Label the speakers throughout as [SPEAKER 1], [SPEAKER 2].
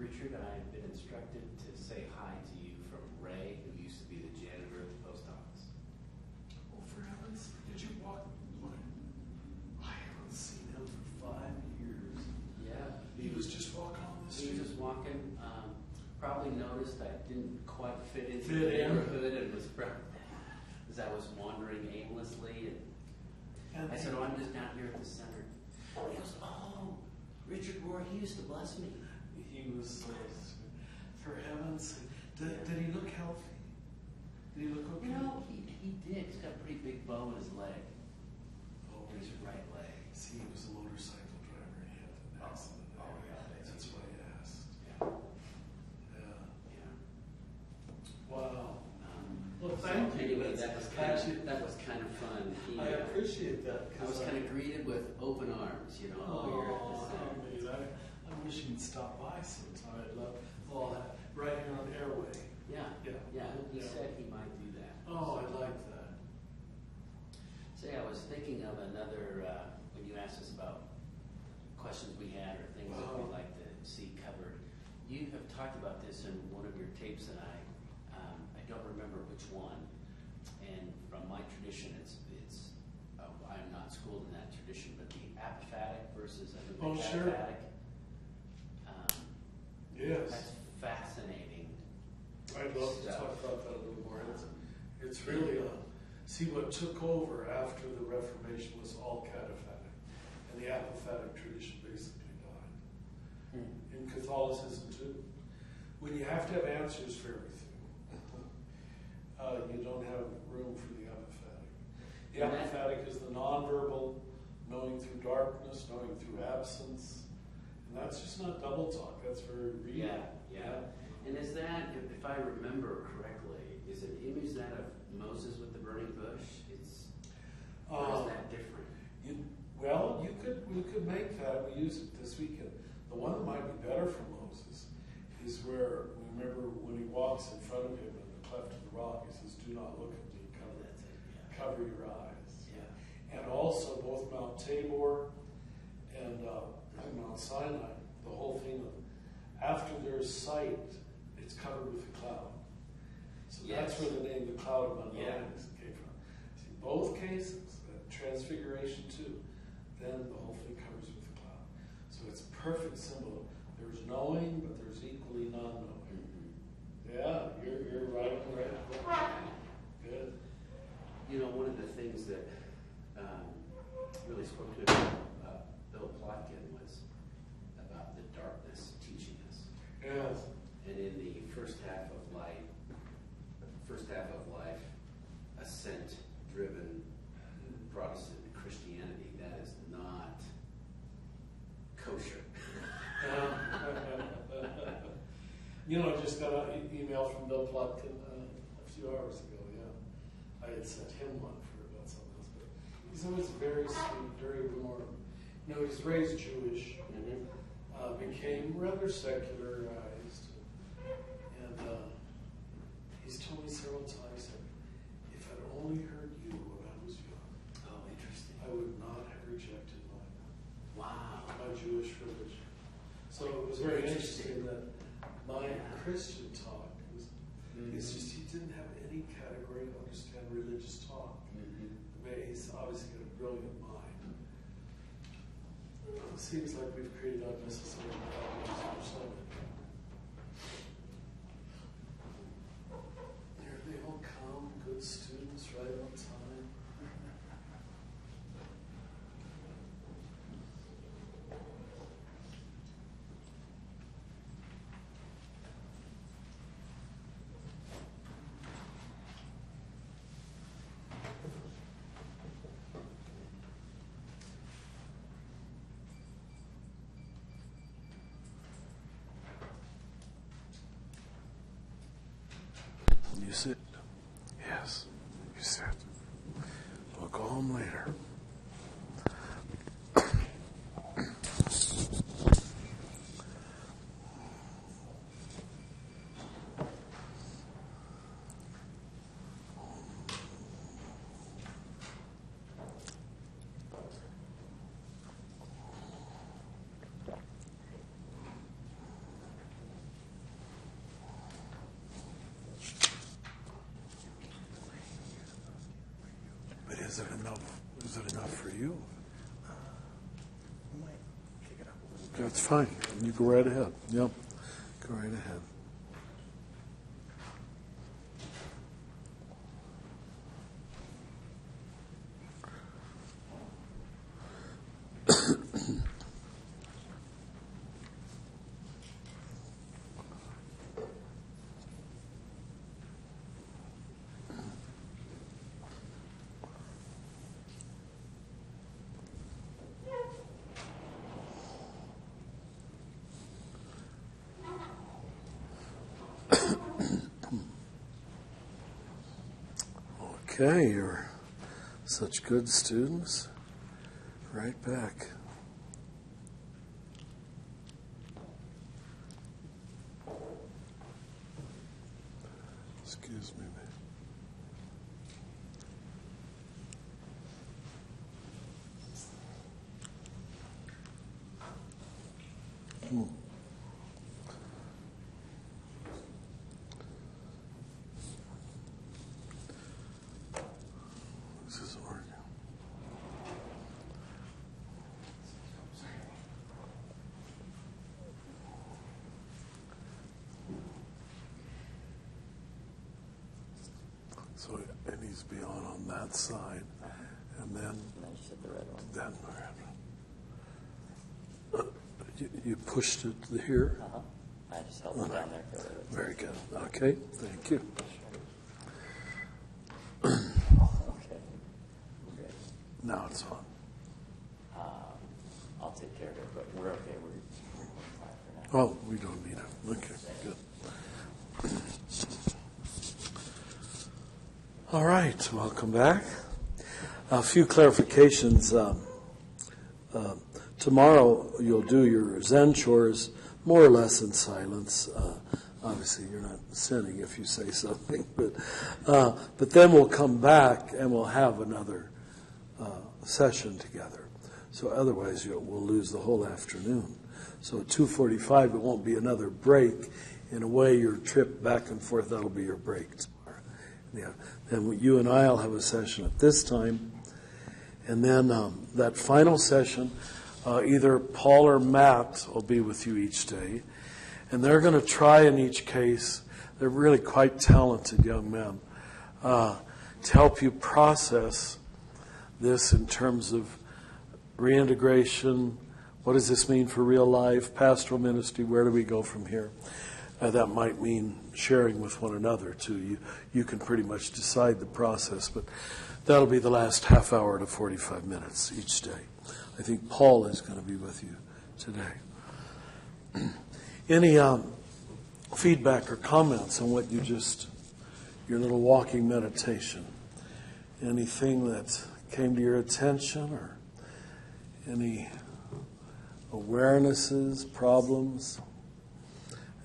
[SPEAKER 1] Richard, I have been instructed to say hi to you from Ray, who used to be the janitor at the post office.
[SPEAKER 2] Oh, for heavens, did you walk? I haven't seen him for 5 years.
[SPEAKER 1] Yeah.
[SPEAKER 2] He was just walking on the
[SPEAKER 1] He
[SPEAKER 2] street.
[SPEAKER 1] was just walking. Probably noticed I didn't quite fit into
[SPEAKER 2] Fit
[SPEAKER 1] the
[SPEAKER 2] in.
[SPEAKER 1] neighborhood and was as I was wandering aimlessly. And I said, "Oh, I'm just down here at the center." He goes, "Oh, Richard Rohr, he used to bless me."
[SPEAKER 2] He was, for heaven's sake, did he look healthy? Did he look okay?
[SPEAKER 1] You know, he did. He's got a pretty big bow in his leg.
[SPEAKER 2] Oh,
[SPEAKER 1] In his right leg.
[SPEAKER 2] see, he was a motorcycle driver. He had an accident.
[SPEAKER 1] Oh, yeah.
[SPEAKER 2] That's why I asked.
[SPEAKER 1] Yeah.
[SPEAKER 2] Yeah.
[SPEAKER 1] Yeah.
[SPEAKER 2] Wow.
[SPEAKER 1] So
[SPEAKER 2] Well, thank you.
[SPEAKER 1] anyway, that was kind of fun.
[SPEAKER 2] I appreciate that.
[SPEAKER 1] I was kind of greeted with open arms, you know. You're at the center.
[SPEAKER 2] I wish you'd stop by sometime. I'd love, right here on Airway.
[SPEAKER 1] Yeah. He said he might do that.
[SPEAKER 2] Oh, I like that.
[SPEAKER 1] Say, I was thinking of another, when you asked us about questions we had or things that we'd like to see covered. You have talked about this in one of your tapes, and I don't remember which one. And from my tradition, it's I'm not schooled in that tradition, but the apophatic versus apophatic.
[SPEAKER 2] Yes.
[SPEAKER 1] That's fascinating.
[SPEAKER 2] I'd love to talk about that a little more. It's really, see, what took over after the Reformation was all cataphatic, and the apophatic tradition basically died. In Catholicism too. When you have to have answers for everything, you don't have room for the apophatic. The apophatic is the nonverbal, knowing through darkness, knowing through absence. And that's just not double talk, that's very real.
[SPEAKER 1] Yeah. And is that, if I remember correctly, is an image that of Moses with the burning bush? Or is that different?
[SPEAKER 2] You could make that. We use it this weekend. The one that might be better for Moses is where, remember when he walks in front of him in the cleft of the rock, he says, "Do not look at me, cover your eyes."
[SPEAKER 1] Yeah.
[SPEAKER 2] And also both Mount Tabor and Mount Sinai, the whole thing of after there's sight, it's covered with a cloud. So that's where the name the cloud of unknowns came from. See, both cases, Transfiguration too, then the whole thing covers with a cloud. So it's a perfect symbol. There's knowing, but there's equally non-knowing. Mm-hmm. Yeah, you're right. Good.
[SPEAKER 1] You know, one of the things that really spoke to me about Bill Plotkin was about the darkness teaching us.
[SPEAKER 2] Yes.
[SPEAKER 1] And in the first half of life, ascent-driven Protestant Christianity, that is not kosher.
[SPEAKER 2] I just got an email from Bill Plotkin a few hours ago. Yeah, I had sent him one about something else, but he's always very sweet, very warm. He's raised Jewish, became rather secularized, and he's told me several times that if I'd only heard you when I was young,
[SPEAKER 1] Interesting.
[SPEAKER 2] I would not have rejected my Jewish religion. So it was very interesting that my Christian talk is just he didn't have any category to understand religious talk. He's obviously got a brilliant mind. It seems like we've created unnecessary problems for some. Here they all come, good students, right on time. You sit. Yes, you sit. We'll go home later. Is it enough? Is it enough for you?
[SPEAKER 3] You might kick it up a little bit.
[SPEAKER 2] That's fine. You go right ahead. Yep. Go right ahead. Okay, you're such good students. Right back. Excuse me. This isn't working. So it needs to be on that side, and then
[SPEAKER 3] just hit the red one.
[SPEAKER 2] then you pushed it here.
[SPEAKER 3] I just held it down there for a little bit.
[SPEAKER 2] Very good. Okay, thank you.
[SPEAKER 3] Okay. Great.
[SPEAKER 2] Now it's on.
[SPEAKER 3] I'll take care of it, but we're okay. We're fine for now.
[SPEAKER 2] Oh, we don't need it. Okay, good. All right, welcome back. A few clarifications. Tomorrow you'll do your Zen chores more or less in silence. Obviously, you're not sinning if you say something, but then we'll come back and we'll have another session together. So otherwise, we'll lose the whole afternoon. So at 2:45, it won't be another break. In a way, your trip back and forth, that'll be your break tomorrow. Yeah. Then you and I'll have a session at this time. And then that final session, either Paul or Matt will be with you each day. And they're going to try in each case, they're really quite talented young men, to help you process this in terms of reintegration. What does this mean for real life, pastoral ministry? Where do we go from here? That might mean sharing with one another, too. You can pretty much decide the process, but that'll be the last half hour to 45 minutes each day. I think Paul is going to be with you today. Any feedback or comments on what your little walking meditation? Anything that came to your attention, or any awarenesses, problems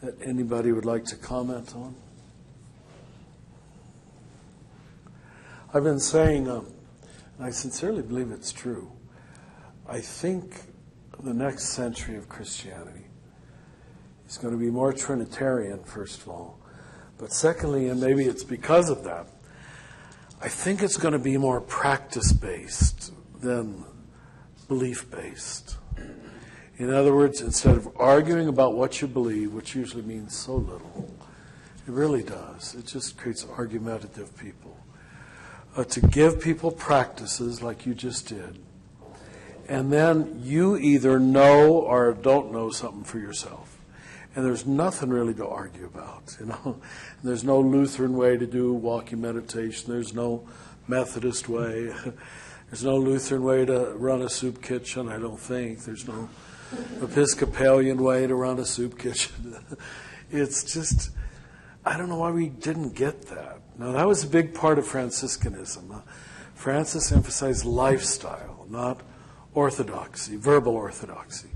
[SPEAKER 2] that anybody would like to comment on? I've been saying, and I sincerely believe it's true, I think the next century of Christianity is going to be more Trinitarian, first of all. But secondly, and maybe it's because of that, I think it's going to be more practice-based than belief-based. In other words, instead of arguing about what you believe, which usually means so little, it really does. It just creates argumentative people. To give people practices like you just did, and then you either know or don't know something for yourself. And there's nothing really to argue about, you know. There's no Lutheran way to do walking meditation. There's no Methodist way. There's no Lutheran way to run a soup kitchen, I don't think. There's no Episcopalian way to run a soup kitchen. It's just, I don't know why we didn't get that. Now, that was a big part of Franciscanism. Francis emphasized lifestyle, not orthodoxy, verbal orthodoxy.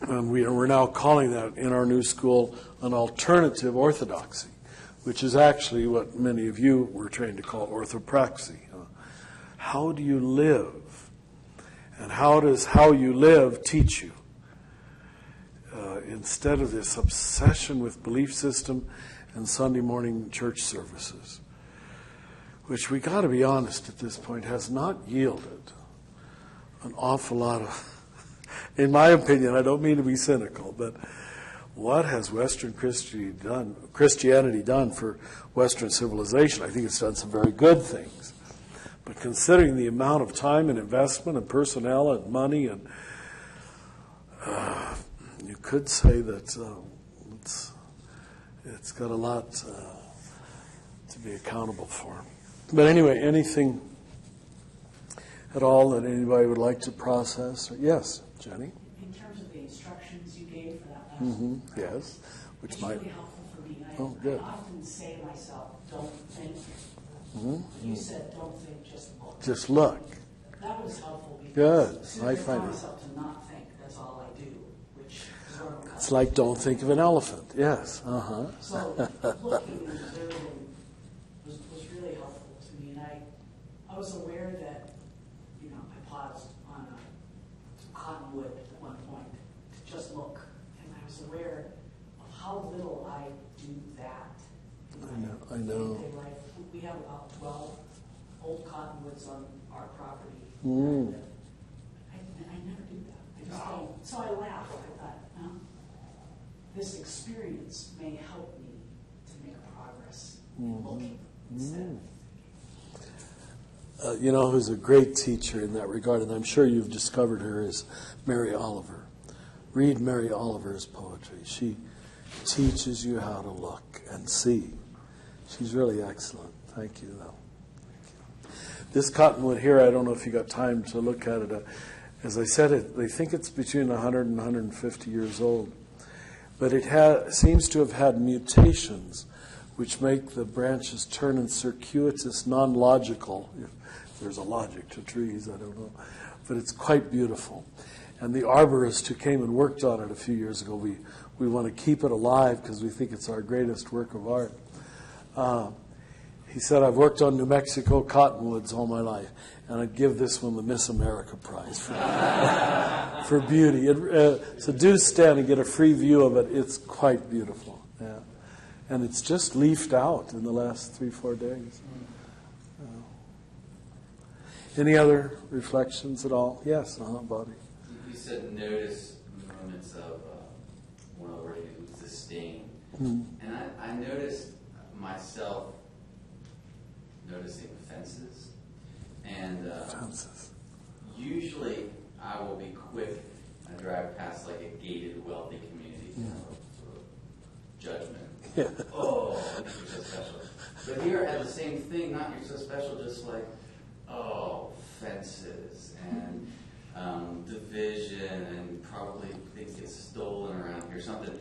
[SPEAKER 2] And we're now calling that in our new school an alternative orthodoxy, which is actually what many of you were trained to call orthopraxy. How do you live? And how does how you live teach you? Instead of this obsession with belief system and Sunday morning church services. which we got to be honest at this point, has not yielded an awful lot of, in my opinion, I don't mean to be cynical, but what has Western Christianity done for Western civilization? I think it's done some very good things. But considering the amount of time and investment and personnel and money, and you could say that it's got a lot to be accountable for. But anyway, anything at all that anybody would like to process? Yes, Jenny?
[SPEAKER 4] In terms of the instructions you gave for that last one,
[SPEAKER 2] Yes. Which
[SPEAKER 4] it's
[SPEAKER 2] might.
[SPEAKER 4] really helpful for me.
[SPEAKER 2] Good.
[SPEAKER 4] I often say to myself, don't think. You said, don't think, just look.
[SPEAKER 2] Just look.
[SPEAKER 4] That was helpful because
[SPEAKER 2] Good.
[SPEAKER 4] as soon
[SPEAKER 2] I
[SPEAKER 4] as I
[SPEAKER 2] find
[SPEAKER 4] tell
[SPEAKER 2] it.
[SPEAKER 4] myself to not think, that's all I do, which is where I'm
[SPEAKER 2] It's like don't think of an elephant. Yes. Uh-huh.
[SPEAKER 4] So looking and observing was really helpful to me, and I was aware that, I paused on a cottonwood at one point to just look, and I was aware of how little I do that in my
[SPEAKER 2] I know.
[SPEAKER 4] day-to-day life. We have about 12 old cottonwoods on our property.
[SPEAKER 2] Mm.
[SPEAKER 4] I never do that. I just don't. So I laughed. I thought, this experience may help me to make progress in looking instead of
[SPEAKER 2] Who's a great teacher in that regard, and I'm sure you've discovered her, is Mary Oliver. Read Mary Oliver's poetry. She teaches you how to look and see. She's really excellent. Thank you, though. This cottonwood here, I don't know if you got time to look at it. As I said, they think it's between 100 and 150 years old. But it seems to have had mutations which make the branches turn in circuitous, non-logical, if there's a logic to trees, I don't know. But it's quite beautiful. And the arborist who came and worked on it a few years ago, we want to keep it alive because we think it's our greatest work of art. He said, I've worked on New Mexico cottonwoods all my life, and I'd give this one the Miss America prize for beauty. So do stand and get a free view of it. It's quite beautiful. Yeah. And it's just leafed out in the last 3-4 days. Any other reflections at all? Yes, Bobby.
[SPEAKER 3] You said notice moments of, one of the words was disdain.
[SPEAKER 2] Mm.
[SPEAKER 3] And I noticed myself noticing fences. And
[SPEAKER 2] Fences.
[SPEAKER 3] usually I will be quick. I drive past like a gated, wealthy community, sort of judgment.
[SPEAKER 2] Yeah.
[SPEAKER 3] Oh, you're so special. But here I have the same thing, not you're so special, just like, oh, fences and division and probably things get stolen around here, something.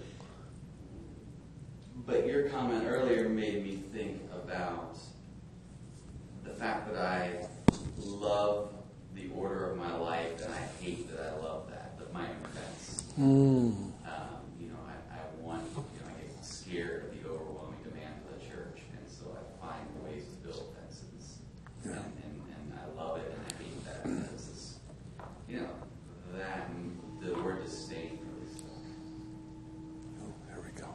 [SPEAKER 3] But your comment earlier made me think about the fact that I love the order of my life and I hate that I love that, but my own fence.
[SPEAKER 2] Mm.
[SPEAKER 3] I want, I get scared of the overwhelming demand of the church, and so I find ways to build fences.
[SPEAKER 2] Yeah.
[SPEAKER 3] And I love it and I hate that. This is, that the word disdain really stuck.
[SPEAKER 2] Oh, there we go.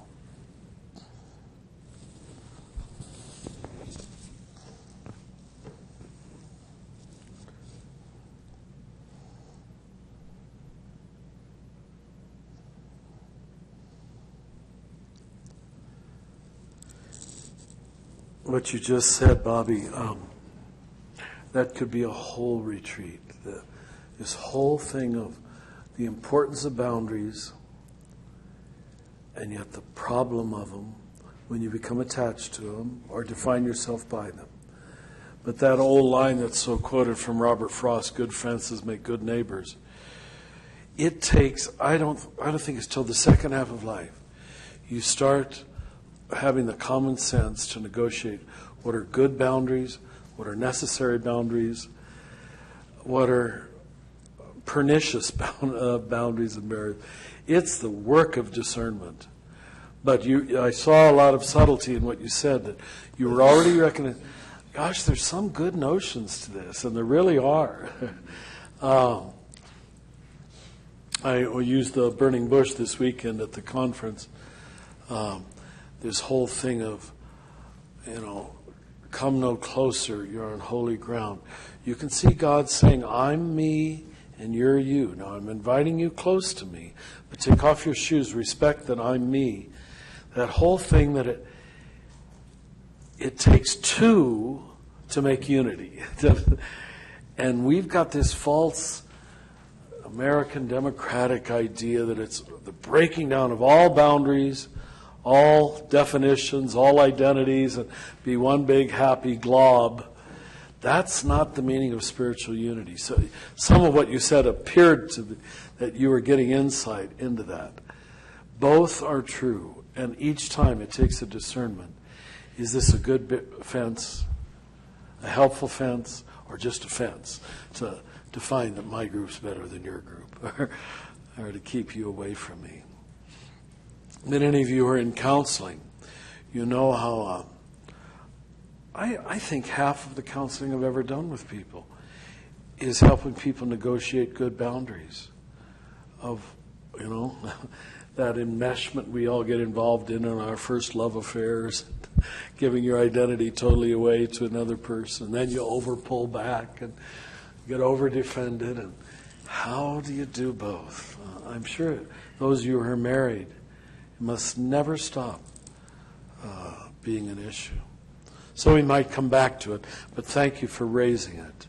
[SPEAKER 2] What you just said, Bobby, that could be a whole retreat. This whole thing of the importance of boundaries and yet the problem of them when you become attached to them or define yourself by them. But that old line that's so quoted from Robert Frost, good fences make good neighbors, it takes, I don't think it's till the second half of life you start having the common sense to negotiate what are good boundaries, what are necessary boundaries, what are pernicious boundaries and barriers. It's the work of discernment. But I saw a lot of subtlety in what you said, that you were already reckoning, gosh, there's some good notions to this, and there really are. I used the burning bush this weekend at the conference. This whole thing of, come no closer, you're on holy ground. You can see God saying, I'm me and you're you. Now I'm inviting you close to me, but take off your shoes, respect that I'm me. That whole thing that it takes two to make unity. And we've got this false American democratic idea that it's the breaking down of all boundaries, all definitions, all identities, and be one big happy glob. That's not the meaning of spiritual unity. So some of what you said appeared to be that you were getting insight into that. Both are true, and each time it takes a discernment. Is this a good fence, a helpful fence, or just a fence to find that my group's better than your group, or to keep you away from me? Many of you are in counseling. You know how I think half of the counseling I've ever done with people is helping people negotiate good boundaries of, that enmeshment we all get involved in our first love affairs, giving your identity totally away to another person. Then you pull back and get over-defended. And how do you do both? I'm sure those of you who are married, it must never stop being an issue. So we might come back to it, but thank you for raising it.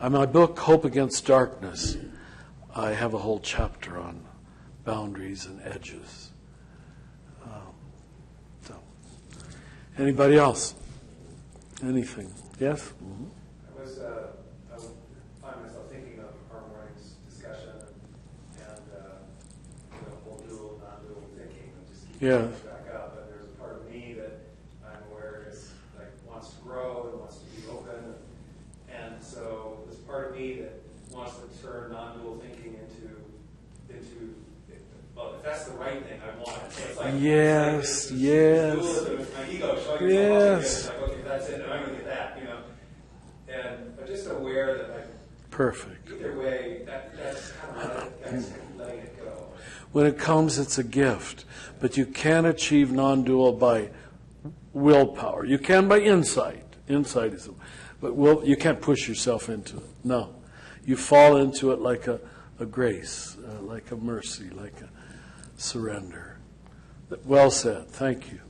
[SPEAKER 2] In my book, Hope Against Darkness, I have a whole chapter on boundaries and edges. Anybody else? Anything? Yes? Mm-hmm.
[SPEAKER 5] I find myself thinking of our morning's discussion and the whole dual, non-dual thinking, and just keep
[SPEAKER 2] Yeah.
[SPEAKER 5] back up. And there's a part of me that I'm aware is like wants to grow and wants to be open, and so there's part of me that wants to turn non-dual thinking into well, if that's the right thing, I want it. So it's like,
[SPEAKER 2] Yes,
[SPEAKER 5] it's
[SPEAKER 2] yes.
[SPEAKER 5] dualism, it's my ego showing
[SPEAKER 2] Yes.
[SPEAKER 5] it's like, okay, that's it, and I'm going to get that, And I'm just aware that, like,
[SPEAKER 2] Perfect.
[SPEAKER 5] either way, that's kind of letting it go.
[SPEAKER 2] When it comes, it's a gift. But you can't achieve non-dual by willpower. You can by insight. Insight is, but you can't push yourself into it. No. You fall into it like a grace, like a mercy, like a surrender. Well said. Thank you.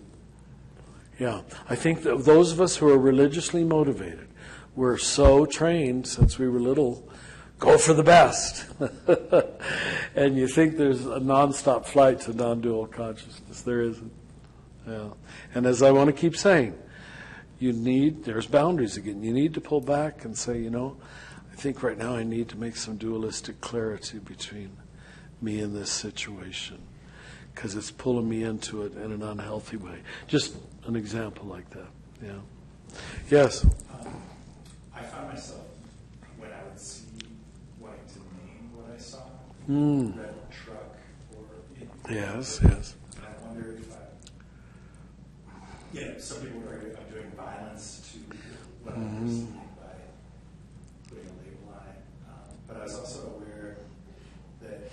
[SPEAKER 2] Yeah. I think that those of us who are religiously motivated, we're so trained since we were little, go for the best. And you think there's a nonstop flight to non-dual consciousness. There isn't. Yeah. And as I want to keep saying, there's boundaries again. You need to pull back and say, I think right now I need to make some dualistic clarity between me and this situation, because it's pulling me into it in an unhealthy way. Just an example like that. Yeah. Yes.
[SPEAKER 6] I found myself, when I would see wanting to name what I saw, red truck or
[SPEAKER 2] Yes.
[SPEAKER 6] And I wonder if some people are doing violence to what I'm perceiving by putting a label on it. But I was also aware that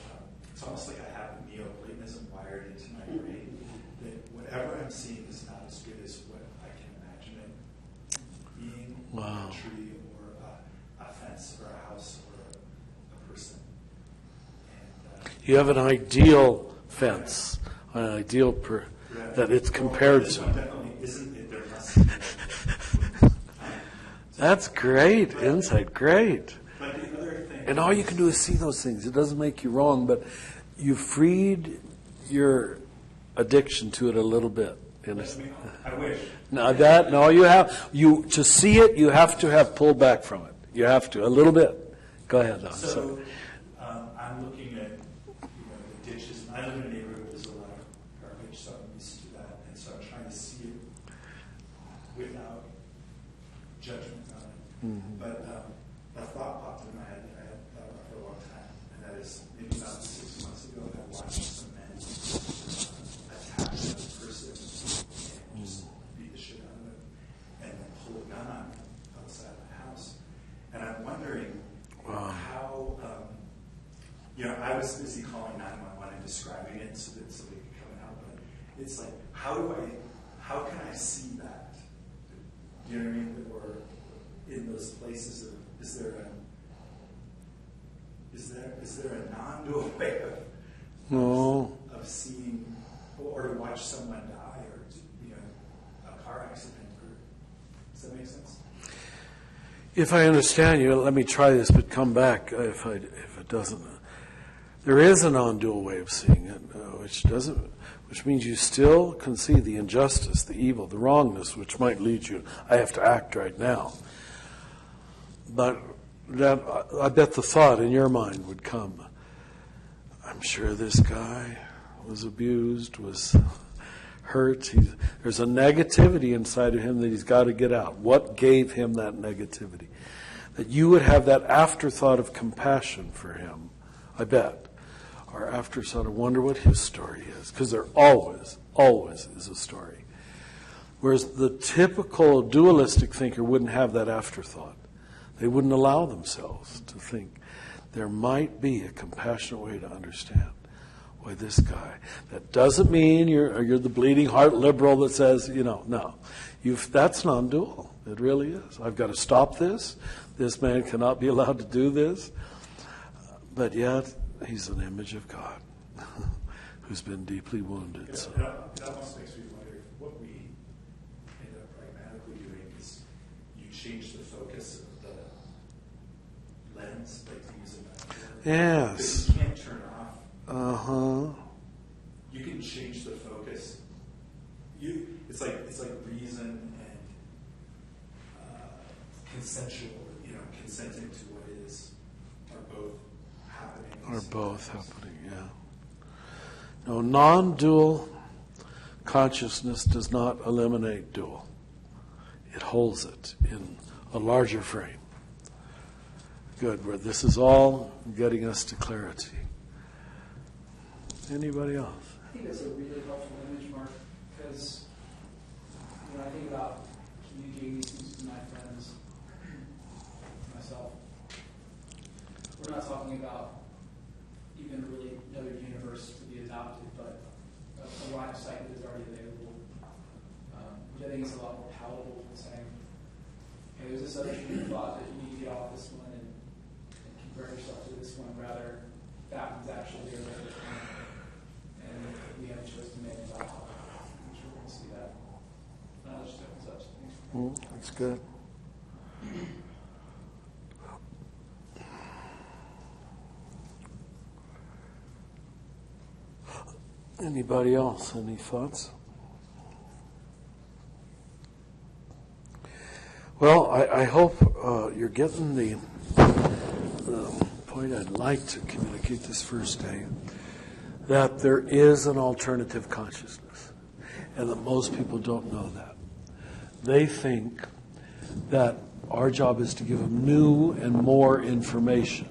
[SPEAKER 6] it's almost like I have Neoplatonism wired into my brain, that whatever I'm seeing is not as good as what I can imagine it being.
[SPEAKER 2] Wow.
[SPEAKER 6] A tree or a fence or a house or a person. And,
[SPEAKER 2] You have an ideal fence, an ideal that it's compared
[SPEAKER 6] this
[SPEAKER 2] to.
[SPEAKER 6] one definitely isn't it. There must be.
[SPEAKER 2] That's great insight. Great.
[SPEAKER 6] But the other thing,
[SPEAKER 2] And all you can do is see those things. It doesn't make you wrong, but you freed your addiction to it a little bit.
[SPEAKER 6] I wish.
[SPEAKER 2] To see it, you have to have pulled back from it. You have to, a little bit. Go ahead, Don.
[SPEAKER 6] So I'm looking at the ditches. I live in a neighborhood where there's a lot of garbage, so I'm used to that. And so I'm trying to see it without judgment on it. But a thought popped in my head that I had thought about for a long time, and that is maybe about 6 months ago I watched some men attack another person and just beat the shit out of it and then pull a gun on him outside the house. And I'm wondering how, I was busy calling 911 and describing it so that somebody could come and help. But it's like, how can I see that? You know what I mean? Or in those places, is there a non-dual way of seeing, or to watch someone die, or a car accident? Does that make sense?
[SPEAKER 2] If I understand you, let me try this, but come back if it doesn't. There is a non-dual way of seeing it, which means you still can see the injustice, the evil, the wrongness, which might lead you, I have to act right now. But I bet the thought in your mind would come, I'm sure this guy was abused, was hurt. There's a negativity inside of him that he's got to get out. What gave him that negativity? That you would have that afterthought of compassion for him, I bet. Or afterthought of wonder what his story is. Because there always is a story. Whereas the typical dualistic thinker wouldn't have that afterthought. They wouldn't allow themselves to think there might be a compassionate way to understand why this guy. That doesn't mean you're the bleeding heart liberal that says, no. That's non-dual. It really is. I've got to stop this. This man cannot be allowed to do this. But yet, he's an image of God who's been deeply wounded.
[SPEAKER 6] It almost makes me wonder if what we end up pragmatically doing is you change the focus of the lens, like to use a metaphor.
[SPEAKER 2] Yes.
[SPEAKER 6] But you can't turn off. You can change the focus. It's like reason and consensual, consenting to what is, are both happening. Yeah. No, non-dual consciousness does not eliminate dual. It holds it in a larger frame. Good. Where this is all getting us to clarity. Anybody else?
[SPEAKER 7] I think that's a really helpful image, Mark, because when I think about communicating these things to my friends, myself, we're not talking about even really another universe to be adopted, but a line of sight that is already available, which I think is a lot more palatable than saying, hey, there's this other train of thought that you need to get off this one and convert yourself to this one. Rather, that one's actually your other one. And we have a choice to make about how I'm sure we're going to see that. That just opens up some things.
[SPEAKER 2] That's good. Anybody else? Any thoughts? Well, I hope you're getting the point I'd like to communicate this first day, that there is an alternative consciousness, and that most people don't know that. They think that our job is to give them new and more information.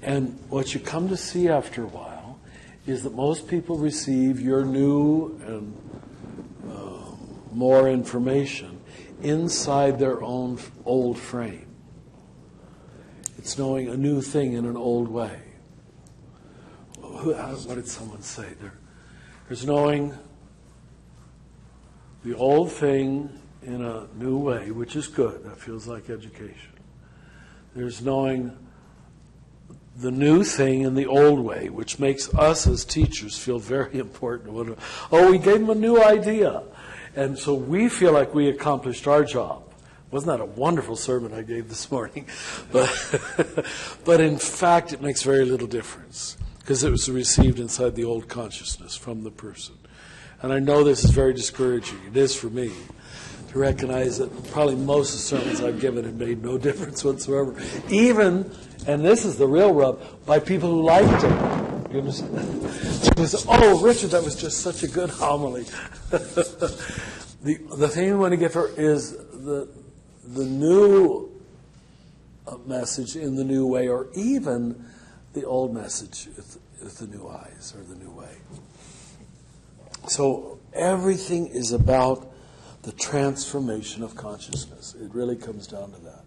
[SPEAKER 2] And what you come to see after a while is that most people receive your new and more information inside their own old frame. It's knowing a new thing in an old way. What did someone say? There's knowing the old thing in a new way, which is good. That feels like education. There's knowing the new thing in the old way, which makes us as teachers feel very important. Oh, we gave them a new idea. And so we feel like we accomplished our job. Wasn't that a wonderful sermon I gave this morning? But in fact, it makes very little difference because it was received inside the old consciousness from the person. And I know this is very discouraging. It is for me to recognize that probably most of the sermons I've given have made no difference whatsoever. Even, and this is the real rub, by people who liked it. You understand? Oh, Richard, that was just such a good homily. The thing we want to give her is the new message in the new way, or even the old message with the new eyes or the new way. So everything is about the transformation of consciousness. It really comes down to that.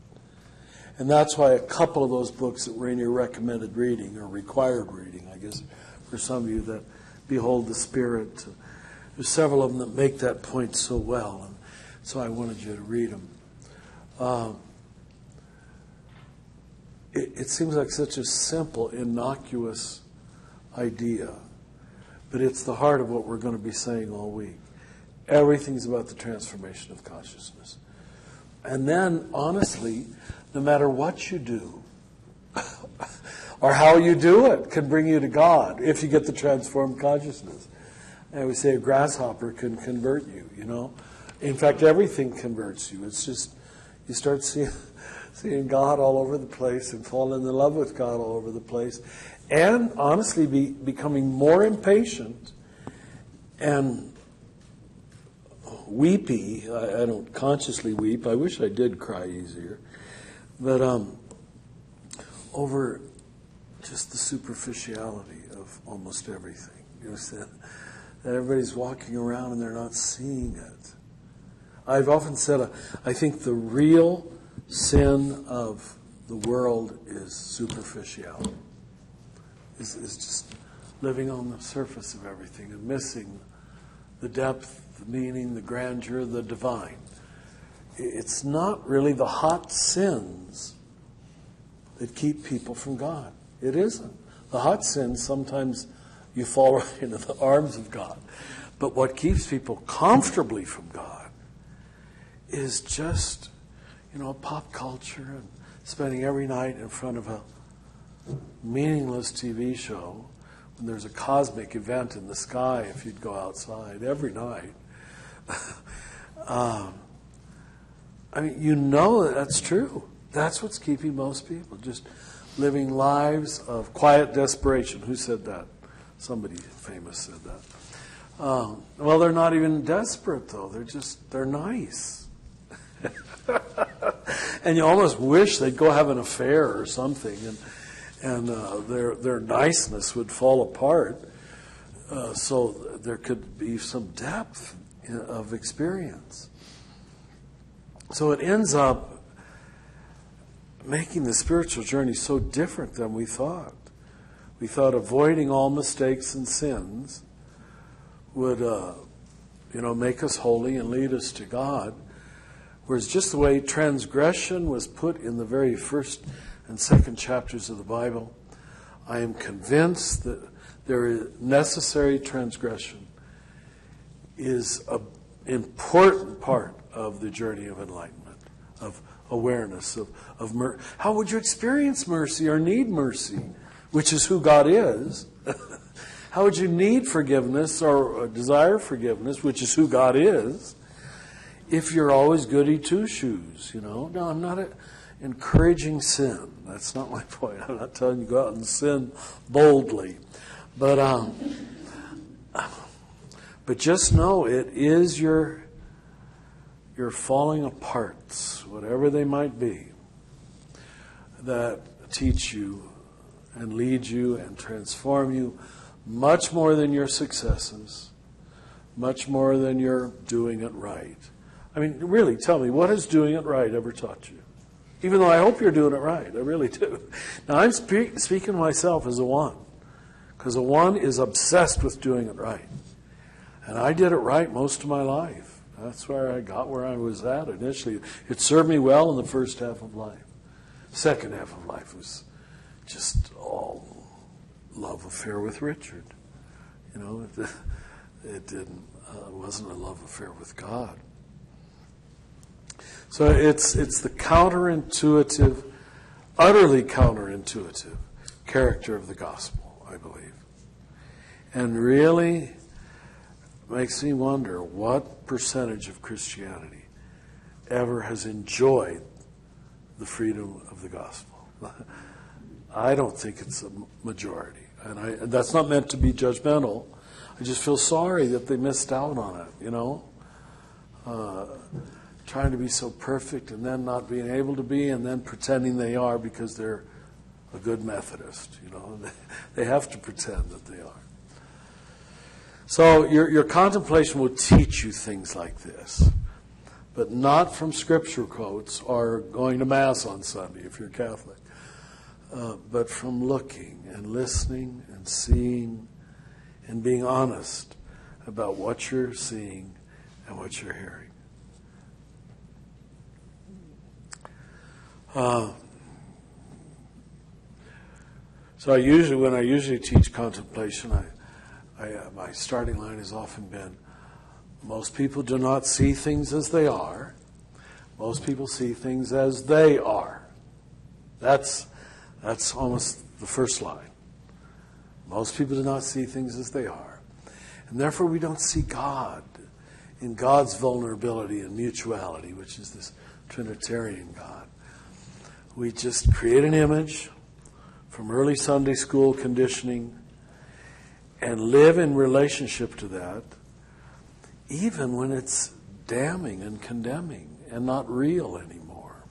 [SPEAKER 2] And that's why a couple of those books that were in your recommended reading, or required reading, I guess, for some of you, that Behold the Spirit, there's several of them that make that point so well. And so I wanted you to read them. It seems like such a simple, innocuous idea, but it's the heart of what we're going to be saying all week. Everything's about the transformation of consciousness. And then, honestly, no matter what you do, or how you do it, can bring you to God if you get the transformed consciousness. And we say a grasshopper can convert you, you know. In fact, everything converts you. It's just, you start seeing God all over the place and falling in love with God all over the place. And honestly, becoming more impatient and weepy. I don't consciously weep. I wish I did cry easier. But over just the superficiality of almost everything. You understand? That everybody's walking around and they're not seeing it. I've often said, I think the real sin of the world is superficiality. Is just living on the surface of everything and missing the depth, the meaning, the grandeur, the divine. It's not really the hot sins that keep people from God. It isn't. The hot sins, sometimes you fall right into the arms of God. But what keeps people comfortably from God is just, pop culture and spending every night in front of a meaningless TV show when there's a cosmic event in the sky if you'd go outside every night. That's true. That's what's keeping most people, just living lives of quiet desperation. Who said that? Somebody famous said that. Well, they're not even desperate, though. They're nice. And you almost wish they'd go have an affair or something, and their niceness would fall apart, so there could be some depth of experience. So it ends up making the spiritual journey so different than we thought. We thought avoiding all mistakes and sins would, make us holy and lead us to God. Whereas just the way transgression was put in the very first and second chapters of the Bible, I am convinced that there is necessary transgression is an important part of the journey of enlightenment, of awareness, of mercy. How would you experience mercy or need mercy, which is who God is? How would you need forgiveness or desire forgiveness, which is who God is, if you're always goody two-shoes, No, I'm not encouraging sin. That's not my point. I'm not telling you to go out and sin boldly. But just know it is your falling aparts, whatever they might be, that teach you and lead you and transform you much more than your successes, much more than your doing it right. I mean, really, tell me, what has doing it right ever taught you? Even though I hope you're doing it right, I really do. Now, I'm speaking myself as a one, because a one is obsessed with doing it right. And I did it right most of my life. That's where I got where I was at initially. It served me well in the first half of life. Second half of life was just all love affair with Richard. It wasn't a love affair with God. So it's the counterintuitive, utterly counterintuitive character of the gospel, I believe. And really makes me wonder what percentage of Christianity ever has enjoyed the freedom of the gospel. I don't think it's a majority. And that's not meant to be judgmental. I just feel sorry that they missed out on it, trying to be so perfect and then not being able to be, and then pretending they are because they're a good Methodist. They have to pretend that they are. So your contemplation will teach you things like this, but not from scripture quotes or going to Mass on Sunday if you're Catholic, but from looking and listening and seeing and being honest about what you're seeing and what you're hearing. So when I usually teach contemplation, my starting line has often been, most people do not see things as they are. Most people see things as they are. That's almost the first line. Most people do not see things as they are. And therefore we don't see God in God's vulnerability and mutuality, which is this Trinitarian God. We just create an image from early Sunday school conditioning and live in relationship to that, even when it's damning and condemning and not real anymore.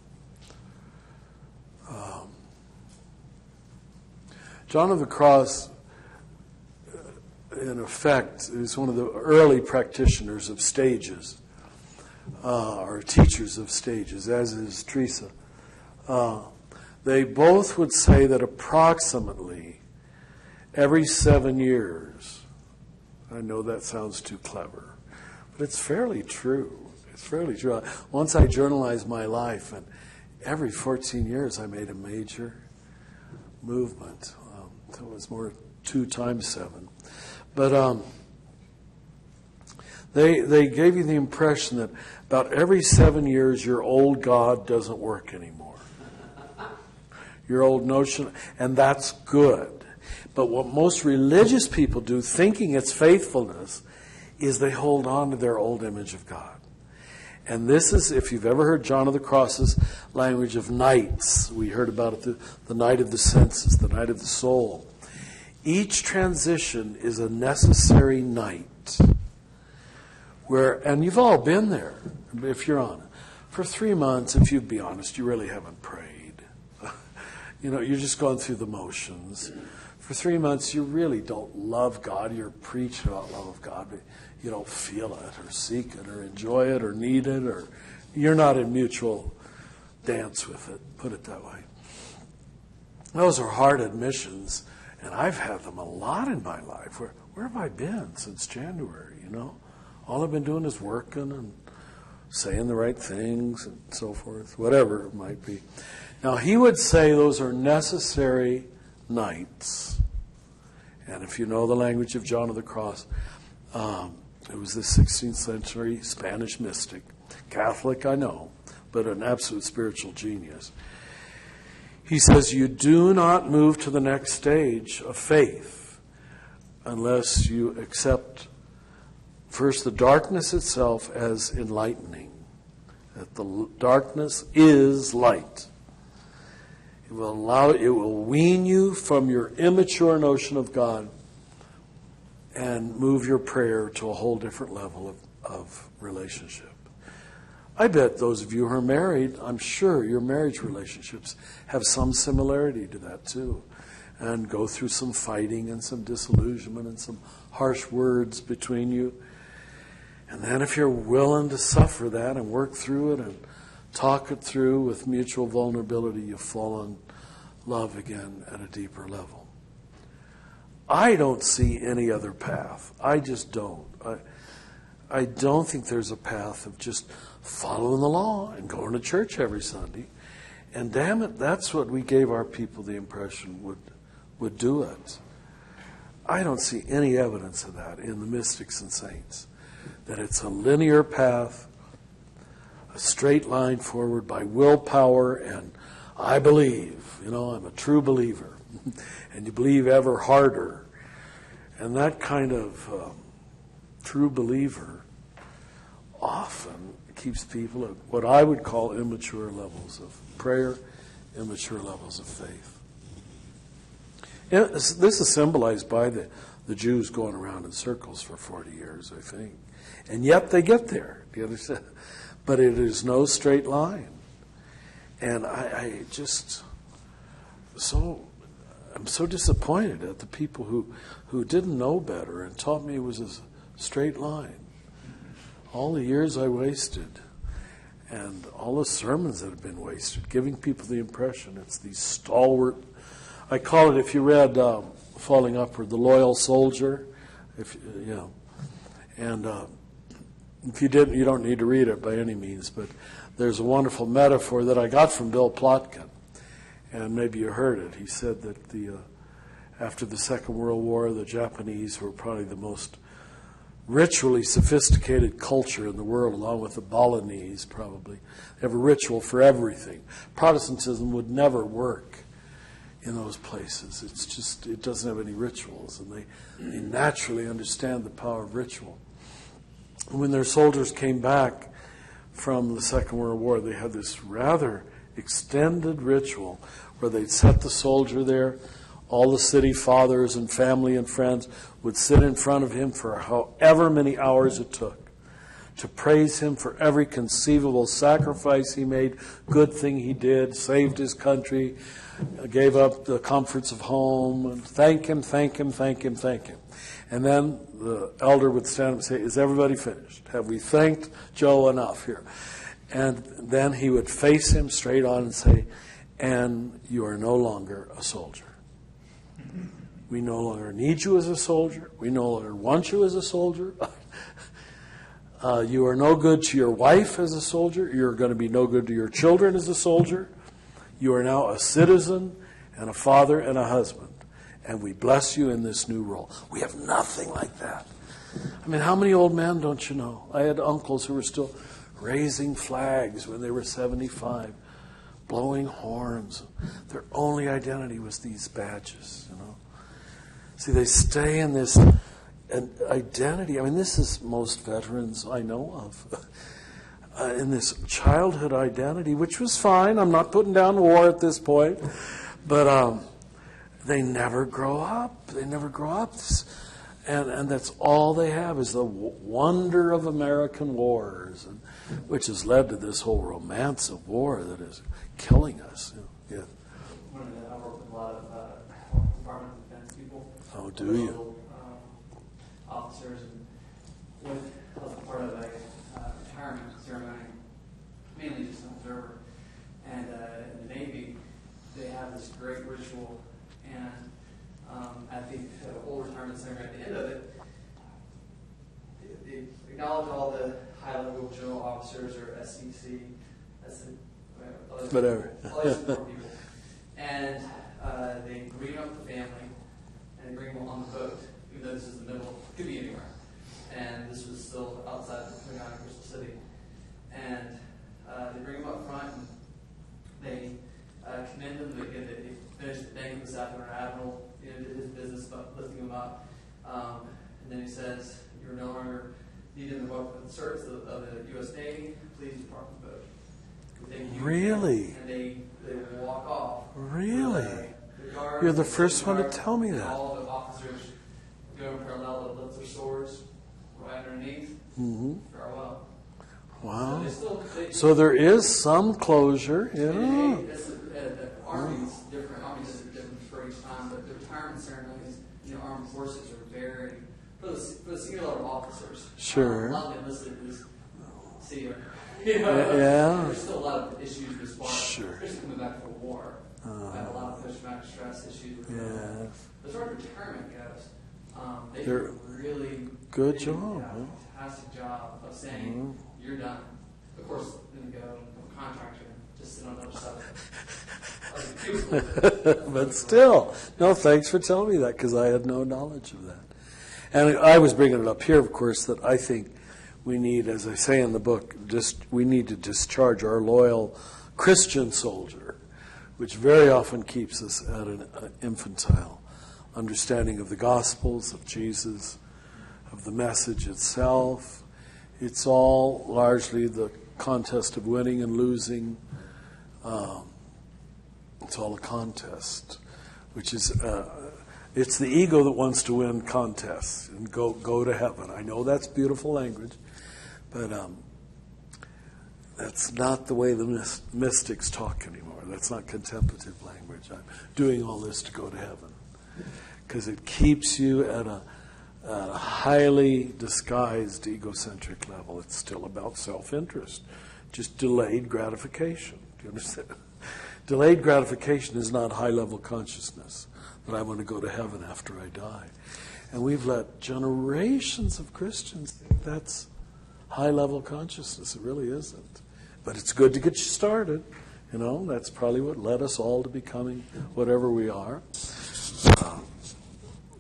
[SPEAKER 2] John of the Cross, in effect, is one of the early practitioners of stages, or teachers of stages, as is Teresa. They both would say that approximately every 7 years, I know that sounds too clever, but it's fairly true. It's fairly true. Once I journalized my life, and every 14 years I made a major movement. So it was more 2 times 7. But they gave you the impression that about every 7 years your old God doesn't work anymore. Your old notion, and that's good. But what most religious people do, thinking it's faithfulness, is they hold on to their old image of God. And this is, if you've ever heard John of the Cross's language of nights, we heard about it, the night of the senses, the night of the soul. Each transition is a necessary night. And you've all been there, if you're honest. For 3 months, if you'd be honest, you really haven't prayed. You're just going through the motions. For 3 months, you really don't love God. You're preaching about love of God, but you don't feel it or seek it or enjoy it or need it, or you're not in mutual dance with it, put it that way. Those are hard admissions, and I've had them a lot in my life. Where have I been since January, All I've been doing is working and saying the right things and so forth, whatever it might be. Now, he would say those are necessary nights. And if you know the language of John of the Cross, it was the 16th century Spanish mystic. Catholic, I know, but an absolute spiritual genius. He says, you do not move to the next stage of faith unless you accept first the darkness itself as enlightening. That the darkness is light. It will wean you from your immature notion of God and move your prayer to a whole different level of relationship. I bet those of you who are married, I'm sure your marriage relationships have some similarity to that too, and go through some fighting and some disillusionment and some harsh words between you. And then if you're willing to suffer that and work through it and talk it through with mutual vulnerability, you fall in love again at a deeper level. I don't see any other path. I just don't. I don't think there's a path of just following the law and going to church every Sunday. And damn it, that's what we gave our people the impression would do it. I don't see any evidence of that in the mystics and saints. That it's a linear path, a straight line forward by willpower, and I believe, I'm a true believer. And you believe ever harder. And that kind of true believer often keeps people at what I would call immature levels of prayer, immature levels of faith. And this is symbolized by the Jews going around in circles for 40 years, I think. And yet they get there, do you understand? But it is no straight line. And I'm so disappointed at the people who didn't know better and taught me it was a straight line. All the years I wasted and all the sermons that have been wasted, giving people the impression it's these stalwart, I call it, if you read Falling Upward, the loyal soldier, and if you didn't, you don't need to read it by any means, but there's a wonderful metaphor that I got from Bill Plotkin, and maybe you heard it. He said that after the Second World War, the Japanese were probably the most ritually sophisticated culture in the world, along with the Balinese probably. They have a ritual for everything. Protestantism would never work in those places. It's just, it doesn't have any rituals, and they naturally understand the power of ritual. When their soldiers came back from the Second World War, they had this rather extended ritual where they'd set the soldier there. All the city fathers and family and friends would sit in front of him for however many hours it took to praise him for every conceivable sacrifice he made, good thing he did, saved his country, gave up the comforts of home, and thank him, thank him, thank him, thank him. And then the elder would stand up and say, is everybody finished? Have we thanked Joe enough here? And then he would face him straight on and say, and you are no longer a soldier. We no longer need you as a soldier. We no longer want you as a soldier. You are no good to your wife as a soldier. You're going to be no good to your children as a soldier. You are now a citizen and a father and a husband. And we bless you in this new role. We have nothing like that. I mean, how many old men don't you know? I had uncles who were still raising flags when they were 75, blowing horns. Their only identity was these badges, you know. See, they stay in this identity. I mean, this is most veterans I know of. In this childhood identity, which was fine. I'm not putting down war at this point. But they never grow up. They never grow up. And that's all they have is the wonder of American wars, which has led to this whole romance of war that is killing us. Yeah.
[SPEAKER 7] I work with a lot of Department of Defense people.
[SPEAKER 2] Oh, do you?
[SPEAKER 7] Officers, and I was part of a retirement ceremony, mainly just an observer. And in the Navy, they have this great ritual, and at the old retirement center, at the end of it, they acknowledge all the high-level general officers or SEC,
[SPEAKER 2] whatever.
[SPEAKER 7] All these support people. And they bring up the family, and they bring them on the boat, even though this is the middle, it could be anywhere. And this was still outside the Pentagon Crystal City. And they bring them up front, and they commend them. They finish thanking the South Admiral, did his business about lifting him up. And then he says, you're no longer needed in the service of the U.S. Navy. Please depart from the boat.
[SPEAKER 2] Really?
[SPEAKER 7] And they walk off.
[SPEAKER 2] Really?
[SPEAKER 7] The guards,
[SPEAKER 2] You're the first one to tell me that.
[SPEAKER 7] All the officers go in parallel to lift their swords right underneath.
[SPEAKER 2] Mm-hmm.
[SPEAKER 7] Farewell.
[SPEAKER 2] Wow.
[SPEAKER 7] So,
[SPEAKER 2] So there is some closure. Yeah.
[SPEAKER 7] The Army's different. Army's is different for each time, but the retirement ceremonies in the armed forces are very, for the senior level officers.
[SPEAKER 2] Sure.
[SPEAKER 7] A lot of them listed as senior.
[SPEAKER 2] Yeah.
[SPEAKER 7] There's still a lot of issues with spark,
[SPEAKER 2] Sure.
[SPEAKER 7] especially coming back from war. I have a lot of post-traumatic stress issues with
[SPEAKER 2] Yeah.
[SPEAKER 7] as far as retirement goes, they
[SPEAKER 2] They're
[SPEAKER 7] do a really
[SPEAKER 2] good job, huh?
[SPEAKER 7] fantastic job of saying you're done. Of course, then you go a contractor just sit on the other side.
[SPEAKER 2] But still, no, thanks for telling me that, because I had no knowledge of that. And I was bringing it up here, of course, that I think we need, as I say in the book, we need to discharge our loyal Christian soldier, which very often keeps us at an infantile understanding of the Gospels, of Jesus, of the message itself. It's all largely the contest of winning and losing. It's all a contest, which is, it's the ego that wants to win contests and go to heaven. I know that's beautiful language, but that's not the way the mystics talk anymore. That's not contemplative language. I'm doing all this to go to heaven, because it keeps you at a highly disguised egocentric level. It's still about self-interest, just delayed gratification. Do you understand? Delayed gratification is not high-level consciousness, that I want to go to heaven after I die. And we've let generations of Christians think that's high-level consciousness. It really isn't. But it's good to get you started. You know, that's probably what led us all to becoming whatever we are.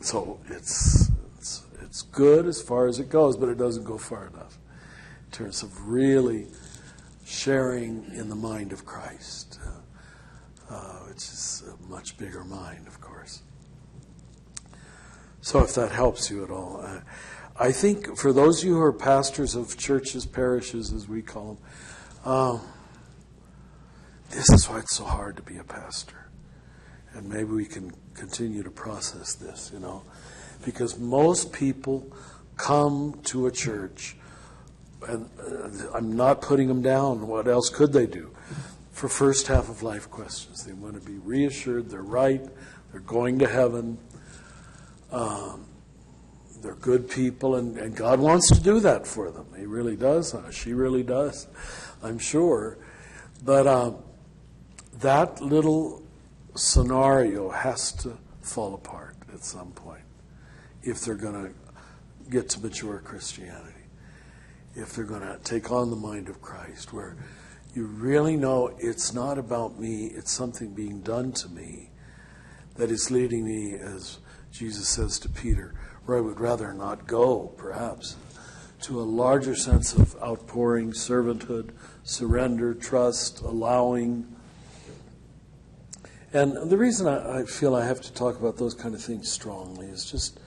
[SPEAKER 2] So it's good as far as it goes, but it doesn't go far enough in terms of really sharing in the mind of Christ, which is a much bigger mind, of course. So if that helps you at all, I think for those of you who are pastors of churches, parishes, as we call them, this is why it's so hard to be a pastor. And maybe we can continue to process this, you know. Because most people come to a church, and I'm not putting them down. What else could they do? For first half of life questions. They want to be reassured they're right, they're going to heaven, they're good people, and God wants to do that for them. He really does. She really does, I'm sure. But that little scenario has to fall apart at some point if they're going to get to mature Christianity, if they're going to take on the mind of Christ, where you really know it's not about me, it's something being done to me that is leading me, as Jesus says to Peter, where I would rather not go, perhaps, to a larger sense of outpouring, servanthood, surrender, trust, allowing. And the reason I feel I have to talk about those kind of things strongly is just,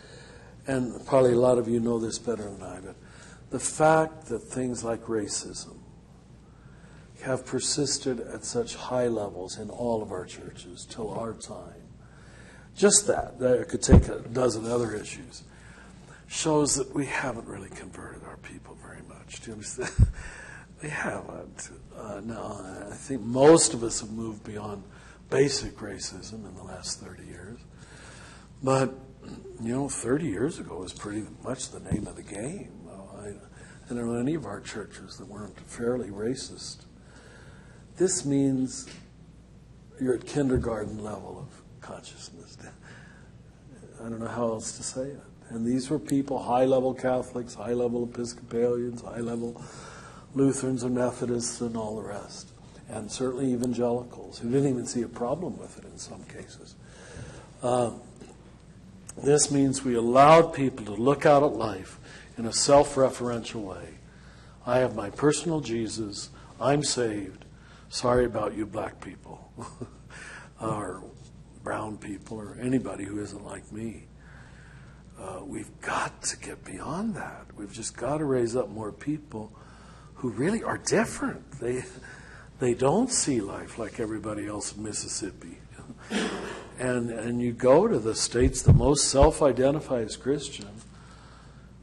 [SPEAKER 2] and probably a lot of you know this better than I, but the fact that things like racism have persisted at such high levels in all of our churches till our time, just that it could take a dozen other issues, shows that we haven't really converted our people very much. Do you understand? We haven't. No, I think most of us have moved beyond basic racism in the last 30 years. But, 30 years ago was pretty much the name of the game. I don't know any of our churches that weren't fairly racist. This means you're at kindergarten level of consciousness. I don't know how else to say it. And these were people, high-level Catholics, high-level Episcopalians, high-level Lutherans and Methodists and all the rest. And certainly evangelicals, who didn't even see a problem with it in some cases. This means we allowed people to look out at life in a self-referential way. I have my personal Jesus. I'm saved. Sorry about you black people or brown people or anybody who isn't like me. We've got to get beyond that. We've just got to raise up more people who really are different. They don't see life like everybody else in Mississippi. And you go to the states that most self-identify as Christian,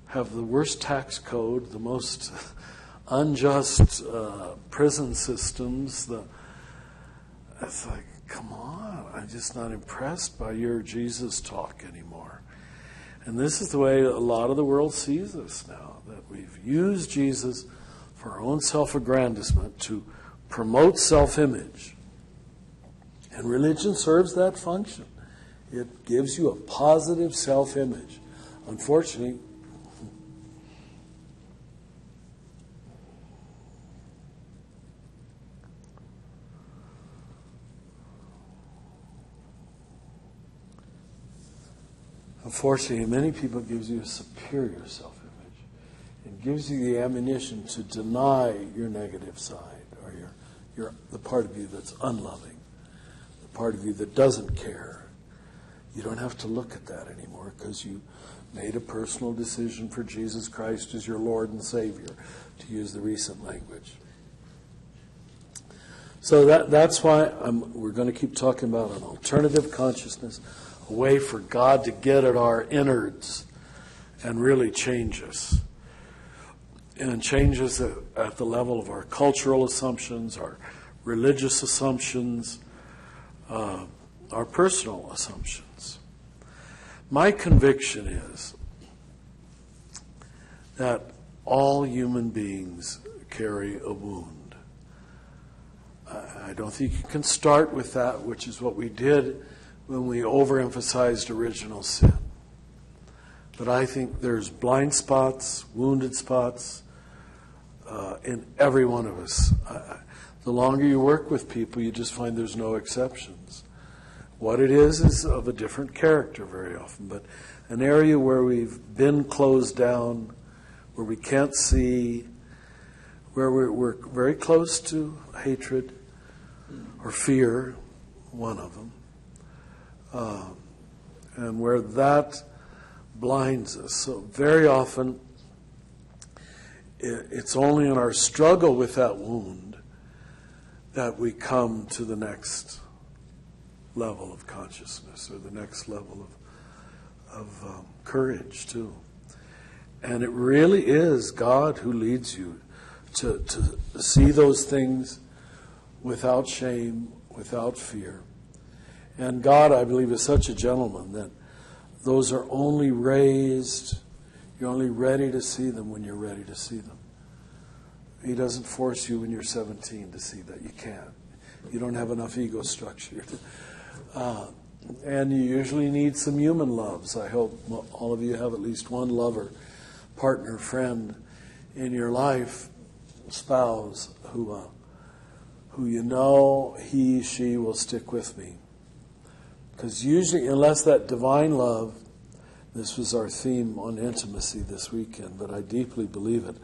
[SPEAKER 2] have the worst tax code, the most unjust prison systems. It's like, come on, I'm just not impressed by your Jesus talk anymore. And this is the way a lot of the world sees us now, that we've used Jesus for our own self-aggrandizement to promote self-image. And religion serves that function. It gives you a positive self-image. Unfortunately, many people it gives you a superior self-image. It gives you the ammunition to deny your negative side, or the part of you that's unloving, the part of you that doesn't care. You don't have to look at that anymore because you made a personal decision for Jesus Christ as your Lord and Savior, to use the recent language. So that's why we're going to keep talking about an alternative consciousness, a way for God to get at our innards and really change us. And change us at the level of our cultural assumptions, our religious assumptions, our personal assumptions. My conviction is that all human beings carry a wound. I don't think you can start with that, which is what we did when we overemphasized original sin. But I think there's blind spots, wounded spots, in every one of us. The longer you work with people, you just find there's no exceptions. What it is of a different character very often, but an area where we've been closed down, where we can't see, where we're very close to hatred or fear, one of them, and where that blinds us. So very often, it's only in our struggle with that wound that we come to the next level of consciousness, or the next level of courage too. And it really is God who leads you to see those things without shame, without fear. And God, I believe, is such a gentleman that those are only raised, you're only ready to see them when you're ready to see them. He doesn't force you when you're 17 to see that. You can't. You don't have enough ego structure. And you usually need some human loves. I hope all of you have at least one lover, partner, friend in your life, spouse, who you know he, she will stick with me. Because usually, unless that divine love, this was our theme on intimacy this weekend, but I deeply believe it,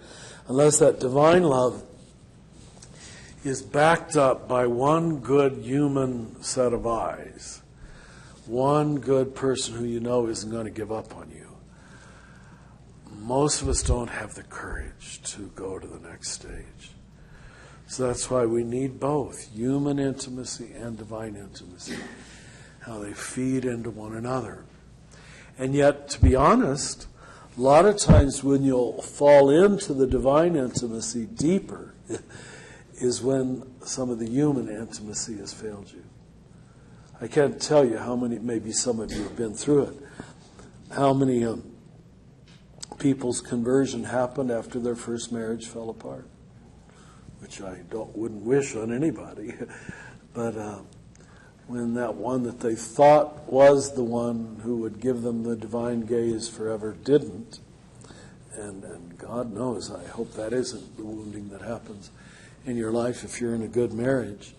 [SPEAKER 2] unless that divine love is backed up by one good human set of eyes, one good person who you know isn't going to give up on you, most of us don't have the courage to go to the next stage. So that's why we need both, human intimacy and divine intimacy, how they feed into one another. And yet, to be honest, a lot of times when you'll fall into the divine intimacy deeper is when some of the human intimacy has failed you. I can't tell you how many, maybe some of you have been through it, how many people's conversion happened after their first marriage fell apart, which I wouldn't wish on anybody. But when that one that they thought was the one who would give them the divine gaze forever didn't, and God knows, I hope that isn't the wounding that happens in your life if you're in a good marriage.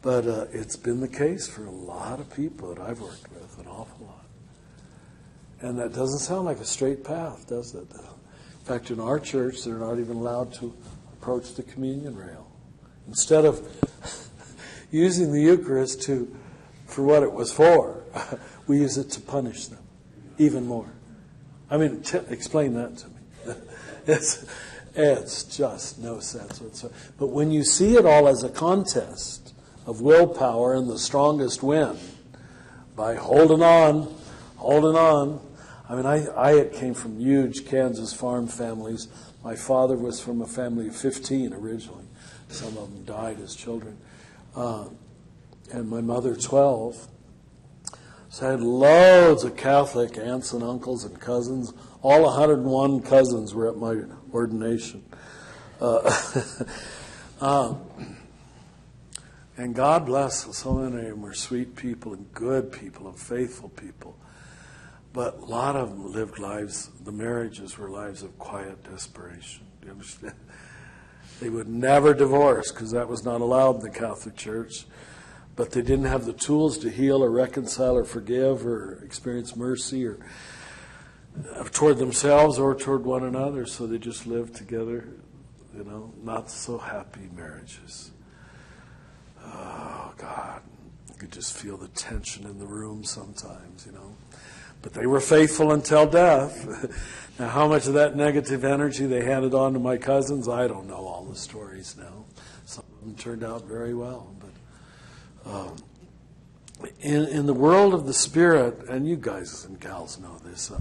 [SPEAKER 2] But it's been the case for a lot of people that I've worked with, an awful lot. And that doesn't sound like a straight path, does it? In fact, in our church, they're not even allowed to approach the communion rail. Instead of using the Eucharist for what it was for, we use it to punish them even more. I mean, explain that to me. It's just no sense whatsoever. But when you see it all as a contest of willpower and the strongest win, by holding on. I mean, I came from huge Kansas farm families. My father was from a family of 15 originally. Some of them died as children. And my mother 12. So I had loads of Catholic aunts and uncles and cousins. All 101 cousins were at my ordination. And God bless them. So many of them were sweet people and good people and faithful people. But a lot of them lived lives, the marriages were lives of quiet desperation. Do you understand? They would never divorce because that was not allowed in the Catholic Church. But they didn't have the tools to heal or reconcile or forgive or experience mercy or toward themselves or toward one another. So they just lived together, not so happy marriages. Oh, God. You could just feel the tension in the room sometimes, But they were faithful until death. Now, how much of that negative energy they handed on to my cousins, I don't know all the stories now. Some of them turned out very well. But in the world of the spirit, and you guys and gals know this,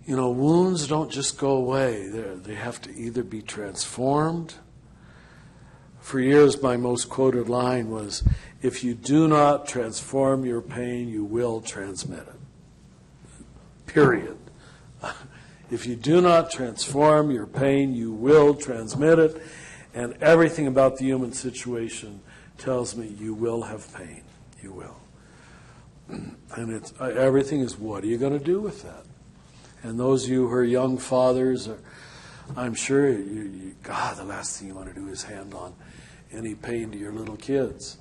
[SPEAKER 2] wounds don't just go away. They have to either be transformed. For years, my most quoted line was, if you do not transform your pain, you will transmit it. Period. If you do not transform your pain, you will transmit it. And everything about the human situation tells me you will have pain. You will. And everything is, what are you going to do with that? And those of you who are young fathers I'm sure God, the last thing you want to do is hand on any pain to your little kids.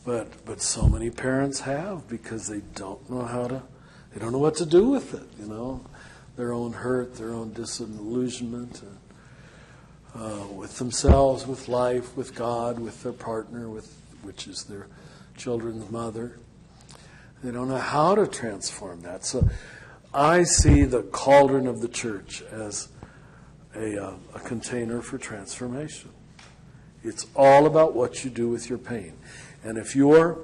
[SPEAKER 2] But so many parents have, because they don't know what to do with it, their own hurt, their own disillusionment, with themselves, with life, with God, with their partner, which is their children's mother. They don't know how to transform that. So I see the cauldron of the church as a container for transformation. It's all about what you do with your pain. And if your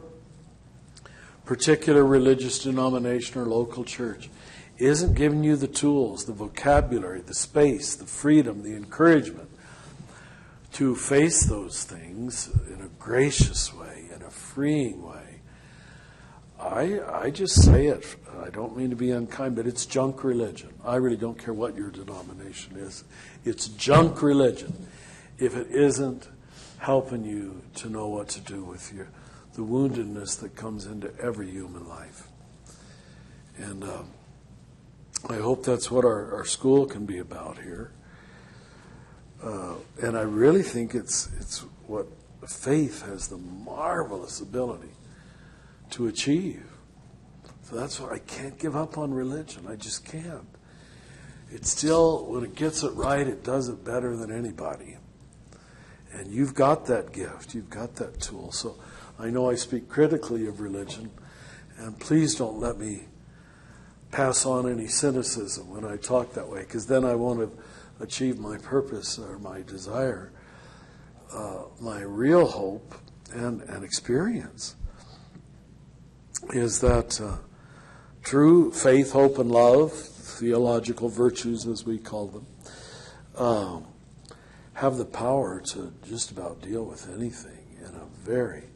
[SPEAKER 2] particular religious denomination or local church isn't giving you the tools, the vocabulary, the space, the freedom, the encouragement to face those things in a gracious way, in a freeing way, I just say it. I don't mean to be unkind, but it's junk religion. I really don't care what your denomination is. It's junk religion if it isn't helping you to know what to do with the woundedness that comes into every human life. And I hope that's what our school can be about here. And I really think it's what faith has the marvelous ability to achieve. So that's why I can't give up on religion. I just can't. It's still, when it gets it right, it does it better than anybody. And you've got that gift. You've got that tool. So I know I speak critically of religion, and please don't let me pass on any cynicism when I talk that way, because then I won't have achieved my purpose or my desire, my real hope and experience is that true faith, hope, and love, theological virtues as we call them, have the power to just about deal with anything in a very,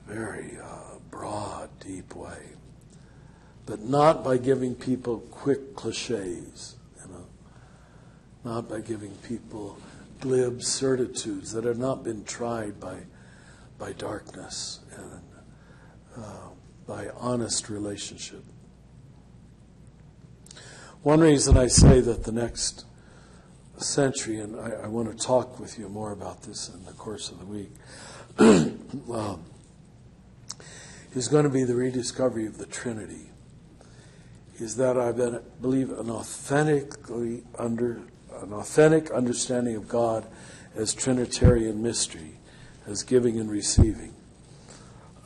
[SPEAKER 2] very broad, deep way. But not by giving people quick cliches, not by giving people glib certitudes that have not been tried by darkness and by honest relationship. One reason I say that the next century, and I want to talk with you more about this in the course of the week, is going to be the rediscovery of the Trinity. Is that I believe an authentic understanding of God as Trinitarian mystery, as giving and receiving,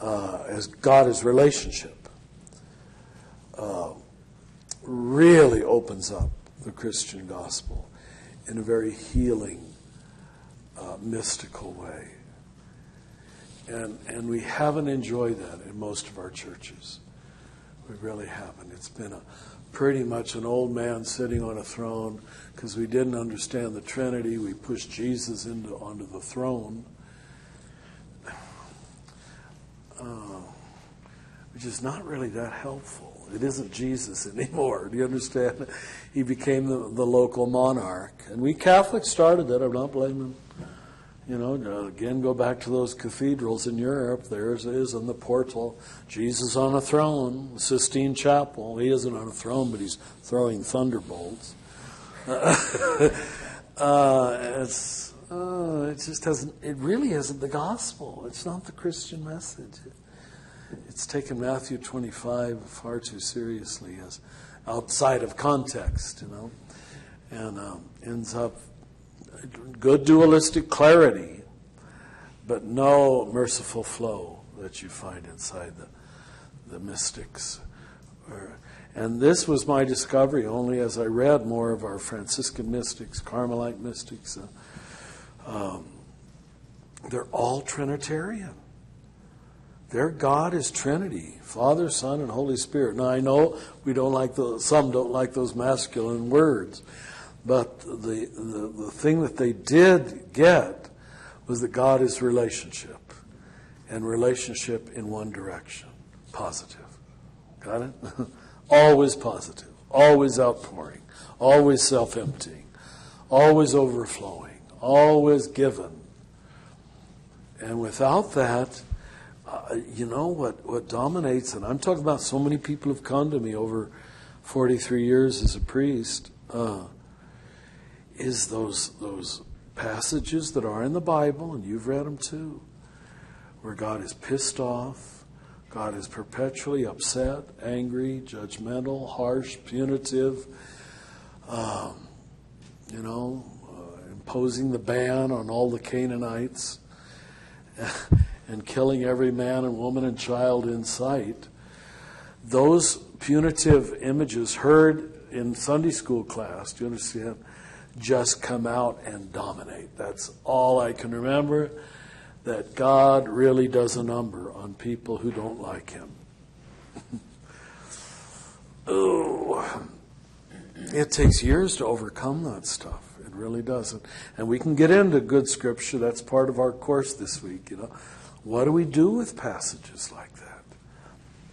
[SPEAKER 2] as God as relationship, really opens up the Christian gospel in a very healing, mystical way. And we haven't enjoyed that in most of our churches. We really haven't. It's been pretty much an old man sitting on a throne because we didn't understand the Trinity. We pushed Jesus onto the throne, which is not really that helpful. It isn't Jesus anymore. Do you understand? He became the local monarch. And we Catholics started that. I'm not blaming again, go back to those cathedrals in Europe. There it is on the portal. Jesus on a throne, Sistine Chapel. He isn't on a throne, but he's throwing thunderbolts. It just doesn't. It really isn't the gospel. It's not the Christian message. It's taken Matthew 25 far too seriously as outside of context, and ends up good dualistic clarity, but no merciful flow that you find inside the mystics. And this was my discovery only as I read more of our Franciscan mystics, Carmelite mystics. They're all Trinitarian. Their God is Trinity, Father, Son, and Holy Spirit. Now I know some don't like those masculine words, but the thing that they did get was that God is relationship, and relationship in one direction, positive. Got it? Always positive, always outpouring, always self-emptying, always overflowing, always given. And without that, what dominates, and I'm talking about so many people have come to me over 43 years as a priest, is those passages that are in the Bible, and you've read them too, where God is pissed off, God is perpetually upset, angry, judgmental, harsh, punitive, imposing the ban on all the Canaanites and killing every man and woman and child in sight. Those punitive images heard in Sunday school class, do you understand, just come out and dominate. That's all I can remember, that God really does a number on people who don't like him. Oh, it takes years to overcome that stuff. It really does. And we can get into good scripture. That's part of our course this week. What do we do with passages like that?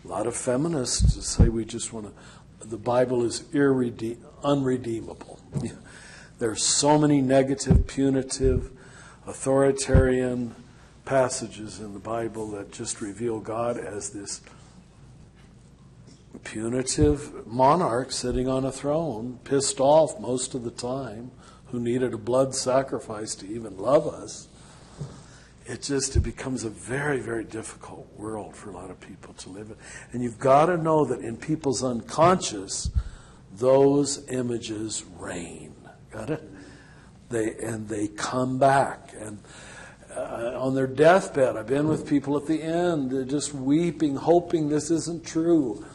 [SPEAKER 2] A lot of feminists say we just want to, the Bible is unredeemable. There's so many negative, punitive, authoritarian passages in the Bible that just reveal God as this punitive monarch sitting on a throne, pissed off most of the time, who needed a blood sacrifice to even love us. It becomes a very, very difficult world for a lot of people to live in. And you've got to know that in people's unconscious, those images reign. Got it? They come back. And on their deathbed, I've been with people at the end, they're just weeping, hoping this isn't true.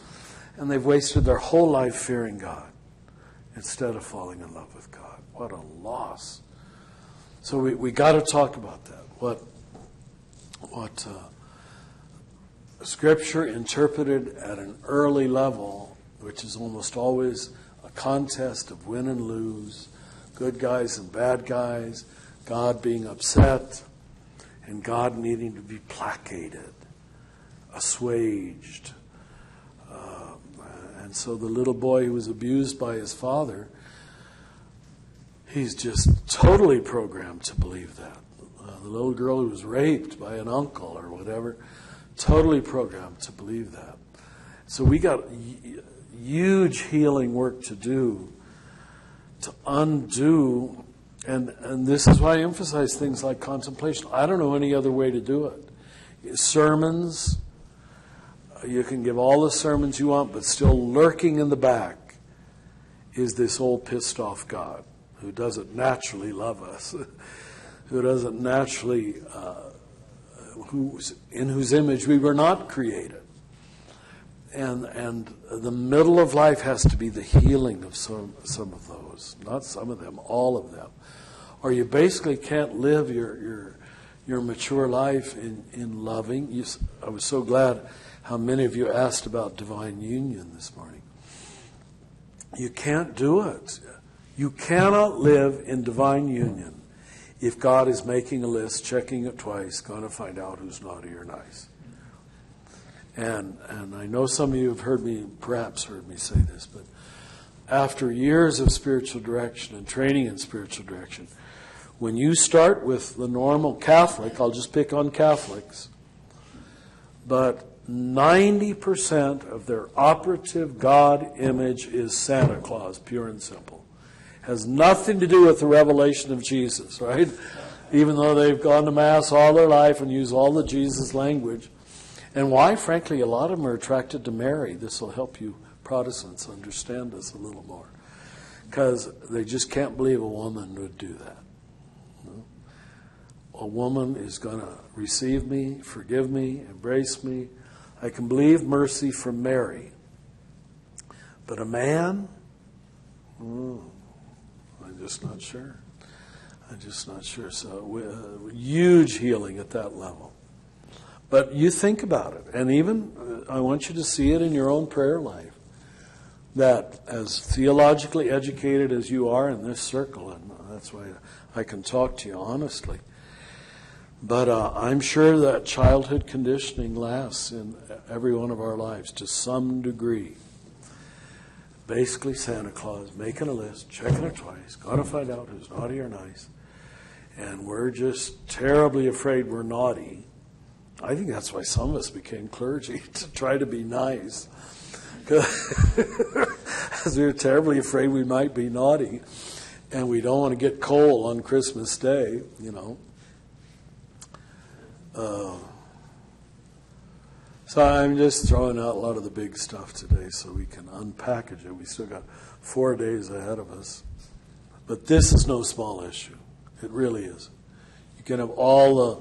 [SPEAKER 2] And they've wasted their whole life fearing God instead of falling in love with God. What a loss. So we got to talk about that. What Scripture interpreted at an early level, which is almost always a contest of win and lose, good guys and bad guys, God being upset, and God needing to be placated, assuaged. And so the little boy who was abused by his father, he's just totally programmed to believe that. The little girl who was raped by an uncle or whatever, totally programmed to believe that. So we got huge healing work to do to undo, and this is why I emphasize things like contemplation. I don't know any other way to do it. Sermons, you can give all the sermons you want, but still lurking in the back is this old pissed off God who doesn't naturally love us, who doesn't naturally, in whose image we were not created. And the middle of life has to be the healing of some of those, not some of them, all of them. Or you basically can't live your mature life in loving. I was so glad how many of you asked about divine union this morning. You can't do it. You cannot live in divine union if God is making a list, checking it twice, going to find out who's naughty or nice. And I know some of you have perhaps heard me say this, but after years of spiritual direction and training in spiritual direction, when you start with the normal Catholic, I'll just pick on Catholics, but 90% of their operative God image is Santa Claus, pure and simple. Has nothing to do with the revelation of Jesus, right? Even though they've gone to Mass all their life and use all the Jesus language. And why? Frankly, a lot of them are attracted to Mary. This will help you Protestants understand this a little more. Because they just can't believe a woman would do that. A woman is going to receive me, forgive me, embrace me. I can believe mercy from Mary. But a man? I'm just not sure. So huge healing at that level. But you think about it. And even, I want you to see it in your own prayer life. That as theologically educated as you are in this circle, and that's why I can talk to you honestly, but I'm sure that childhood conditioning lasts in every one of our lives to some degree. Basically, Santa Claus making a list, checking it twice, got to find out who's naughty or nice. And we're just terribly afraid we're naughty. I think that's why some of us became clergy, to try to be nice. Because we were terribly afraid we might be naughty. And we don't want to get coal on Christmas Day, you know. So I'm just throwing out a lot of the big stuff today so we can unpackage it. We still got 4 days ahead of us. But this is no small issue. It really is. You can have all the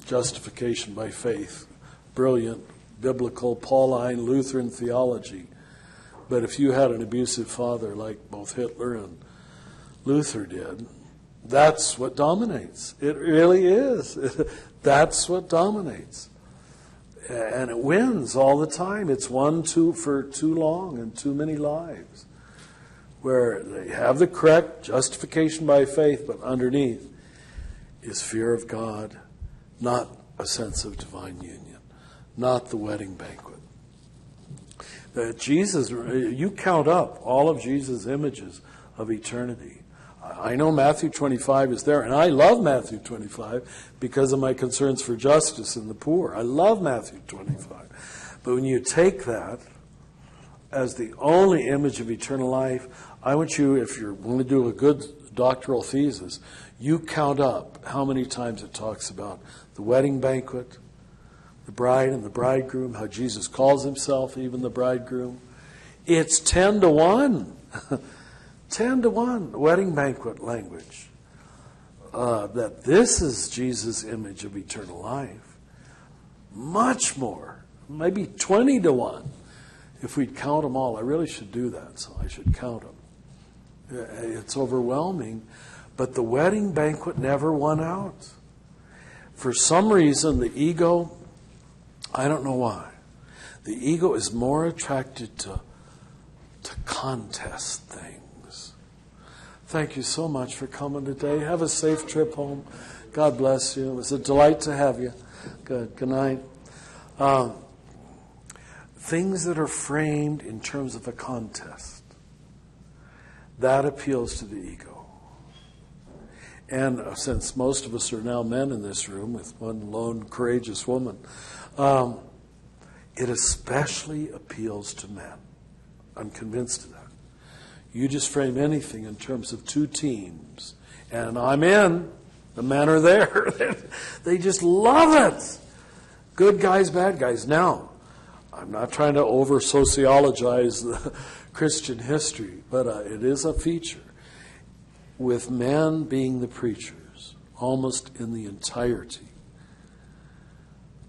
[SPEAKER 2] justification by faith, brilliant, biblical, Pauline, Lutheran theology. But if you had an abusive father like both Hitler and Luther did, that's what dominates. It really is. That's what dominates. And it wins all the time. It's won for too long and too many lives, where they have the correct justification by faith, but underneath is fear of God, not a sense of divine union, not the wedding banquet. Jesus, you count up all of Jesus' images of eternity. I know Matthew 25 is there, and I love Matthew 25 because of my concerns for justice and the poor. I love Matthew 25. But when you take that as the only image of eternal life, I want you, if you're going to do a good doctoral thesis, you count up how many times it talks about the wedding banquet, the bride and the bridegroom, how Jesus calls himself even the bridegroom. It's 10 to 1. 10 to 1, wedding banquet language. That this is Jesus' image of eternal life. Much more, maybe 20 to 1. If we'd count them all, I really should do that, so I should count them. It's overwhelming, but the wedding banquet never won out. For some reason, the ego, I don't know why, the ego is more attracted to contest things. Thank you so much for coming today. Have a safe trip home. God bless you. It was a delight to have you. Good night. Things that are framed in terms of a contest, that appeals to the ego. And since most of us are now men in this room with one lone courageous woman, it especially appeals to men. I'm convinced of that. You just frame anything in terms of two teams, and I'm in. The men are there. They just love it. Good guys, bad guys. Now, I'm not trying to over-sociologize the Christian history, but it is a feature. With men being the preachers, almost in the entirety.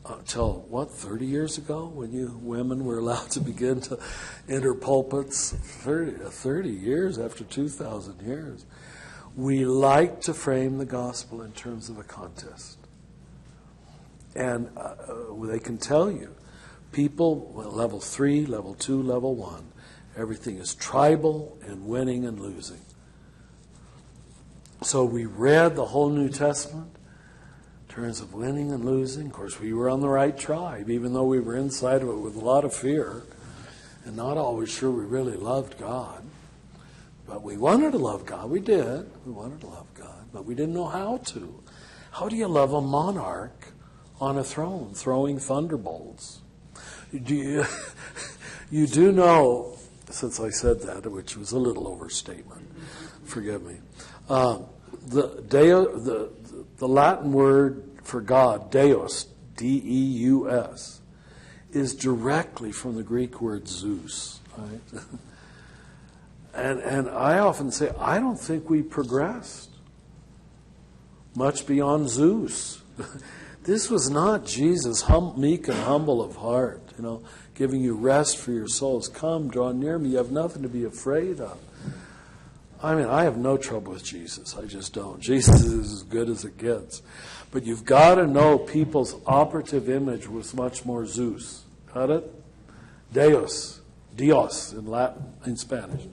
[SPEAKER 2] Until, 30 years ago, when you women were allowed to begin to enter pulpits? 30 years after 2,000 years. We like to frame the gospel in terms of a contest. And they can tell you, people, level 3, level 2, level 1, everything is tribal and winning and losing. So we read the whole New Testament in terms of winning and losing. Of course, we were on the right tribe, even though we were inside of it with a lot of fear and not always sure we really loved God. But we wanted to love God. We did. We wanted to love God, but we didn't know how to. How do you love a monarch on a throne throwing thunderbolts? You do know, since I said that, which was a little overstatement, forgive me, the Latin word for God, Deus, D-E-U-S, is directly from the Greek word Zeus. Right? And I often say, I don't think we progressed much beyond Zeus. This was not Jesus, meek and humble of heart, giving you rest for your souls. Come, draw near me. You have nothing to be afraid of. I mean, I have no trouble with Jesus. I just don't. Jesus is as good as it gets. But you've got to know people's operative image was much more Zeus. Got it? Deus. Dios in Latin, in Spanish.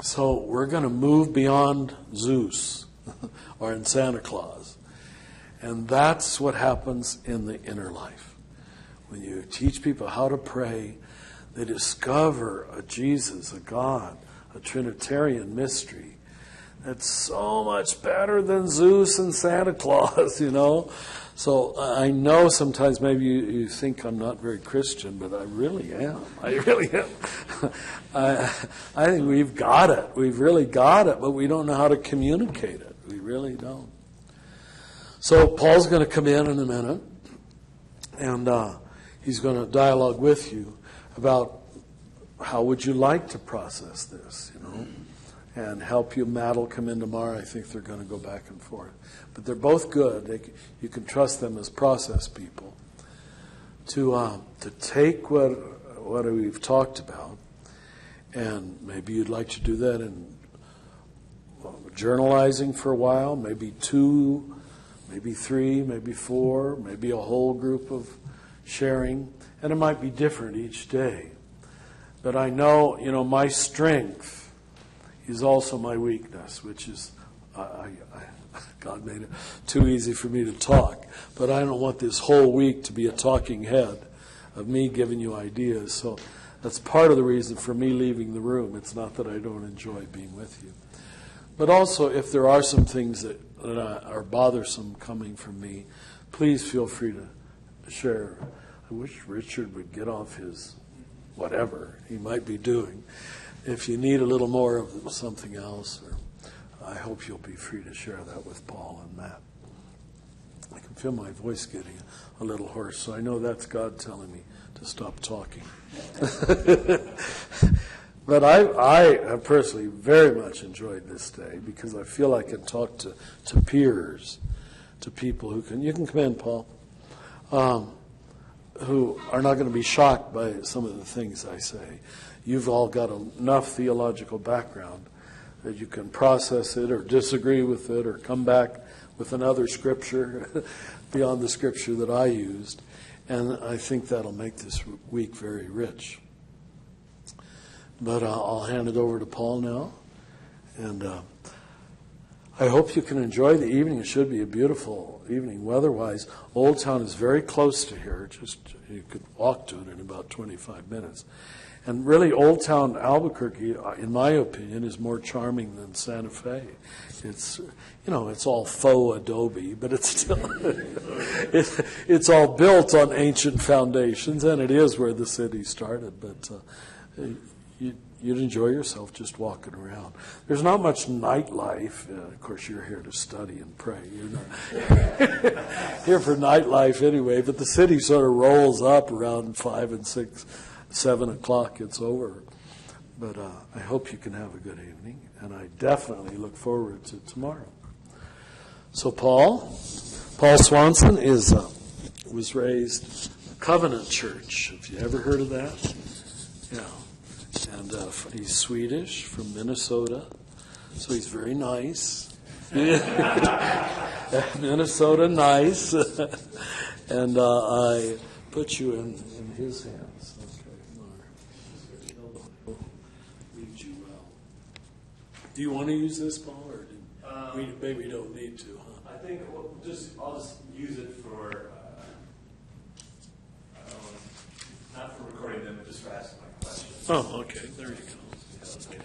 [SPEAKER 2] So we're going to move beyond Zeus or in Santa Claus. And that's what happens in the inner life. When you teach people how to pray, they discover a Jesus, a God, a Trinitarian mystery that's so much better than Zeus and Santa Claus, So I know sometimes maybe you think I'm not very Christian, but I really am. I really am. I think we've got it. We've really got it, but we don't know how to communicate it. We really don't. So Paul's going to come in a minute, and he's going to dialogue with you about how would you like to process this, and help you. Matt will come in tomorrow. I think they're going to go back and forth. But they're both good. You can trust them as process people to take what we've talked about, and maybe you'd like to do that in journalizing for a while, maybe 2, maybe 3, maybe 4, maybe a whole group of sharing, and it might be different each day. But I know, my strength is also my weakness, which is, God made it too easy for me to talk. But I don't want this whole week to be a talking head of me giving you ideas. So that's part of the reason for me leaving the room. It's not that I don't enjoy being with you. But also, if there are some things that are bothersome coming from me, please feel free to share. I wish Richard would get off his whatever he might be doing. If you need a little more of something else, I hope you'll be free to share that with Paul and Matt. I can feel my voice getting a little hoarse, so I know that's God telling me to stop talking. But I have personally very much enjoyed this day because I feel I can talk to peers, to people you can come in, Paul, who are not going to be shocked by some of the things I say. You've all got enough theological background that you can process it or disagree with it or come back with another scripture beyond the scripture that I used. And I think that'll make this week very rich. But I'll hand it over to Paul now. And I hope you can enjoy the evening. It should be a beautiful evening weather-wise. Old Town is very close to here. You could walk to it in about 25 minutes. And really, Old Town Albuquerque, in my opinion, is more charming than Santa Fe. It's, it's all faux adobe, but it's still, it's all built on ancient foundations, and it is where the city started. But you'd enjoy yourself just walking around. There's not much nightlife. Of course, you're here to study and pray. You're not here for nightlife anyway, but the city sort of rolls up around 5 and 6, 7 o'clock. It's over. But I hope you can have a good evening, and I definitely look forward to tomorrow. So Paul Swanson was raised Covenant Church. Have you ever heard of that? Yeah. And he's Swedish, from Minnesota, so he's very nice. Minnesota nice. And I put you in his hands. Okay, Lord. Read you well. Do you want to use this, Paul, or we maybe don't need to, huh?
[SPEAKER 5] I think I'll just use it for, not for recording them, but just for asking my questions.
[SPEAKER 2] Oh, okay. There you go. Okay.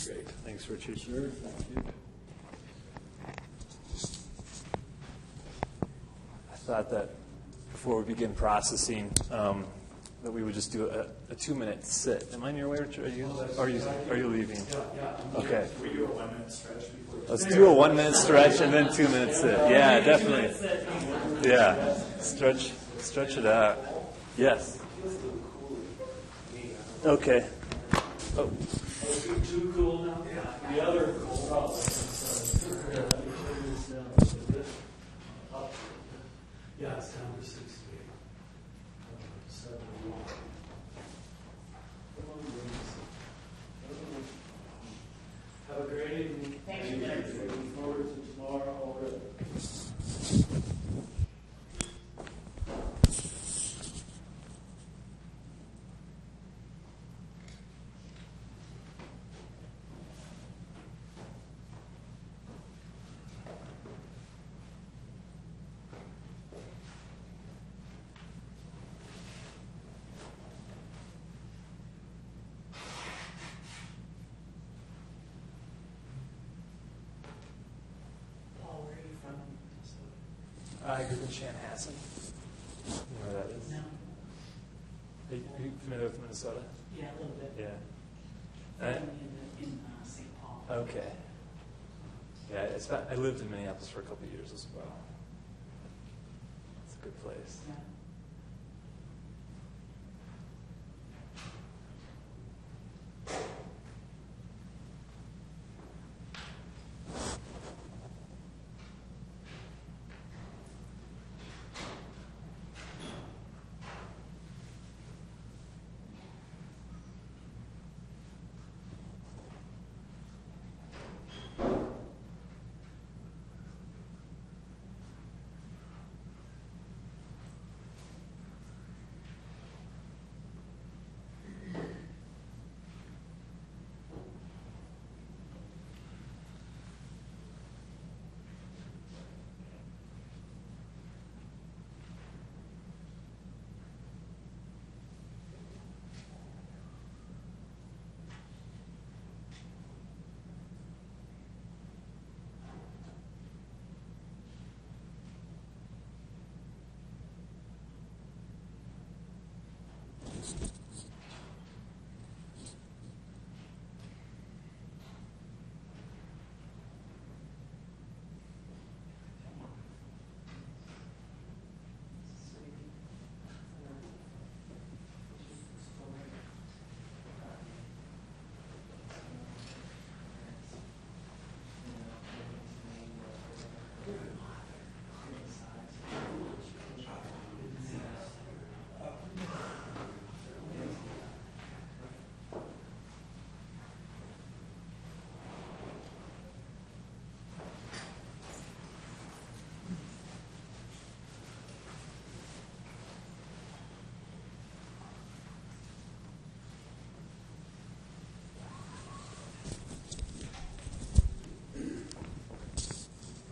[SPEAKER 2] Great. Thanks, Richard. Sure. Thank you.
[SPEAKER 8] I thought that before we begin processing, that we would just do a 2-minute sit. Am I in your way, Richard? Are you leaving?
[SPEAKER 5] Yeah.
[SPEAKER 8] Okay.
[SPEAKER 5] We do a 1-minute stretch before.
[SPEAKER 8] Let's do a 1-minute stretch and then 2 minutes sit. Yeah, definitely. Yeah. Stretch it out. Yes. Okay. Oh.
[SPEAKER 2] Too cool now? Yeah. The other cool problem. Yeah, it's down to 68. 71. Have a great evening.
[SPEAKER 4] Thank you.
[SPEAKER 2] Looking forward to tomorrow already.
[SPEAKER 8] group in Chanhassen. You know where that is?
[SPEAKER 4] No.
[SPEAKER 8] Are you familiar with Minnesota?
[SPEAKER 4] Yeah, a little bit.
[SPEAKER 8] Yeah.
[SPEAKER 4] In St. Paul.
[SPEAKER 8] Okay. Yeah, I lived in Minneapolis for a couple of years as well. It's a good place.
[SPEAKER 4] Yeah.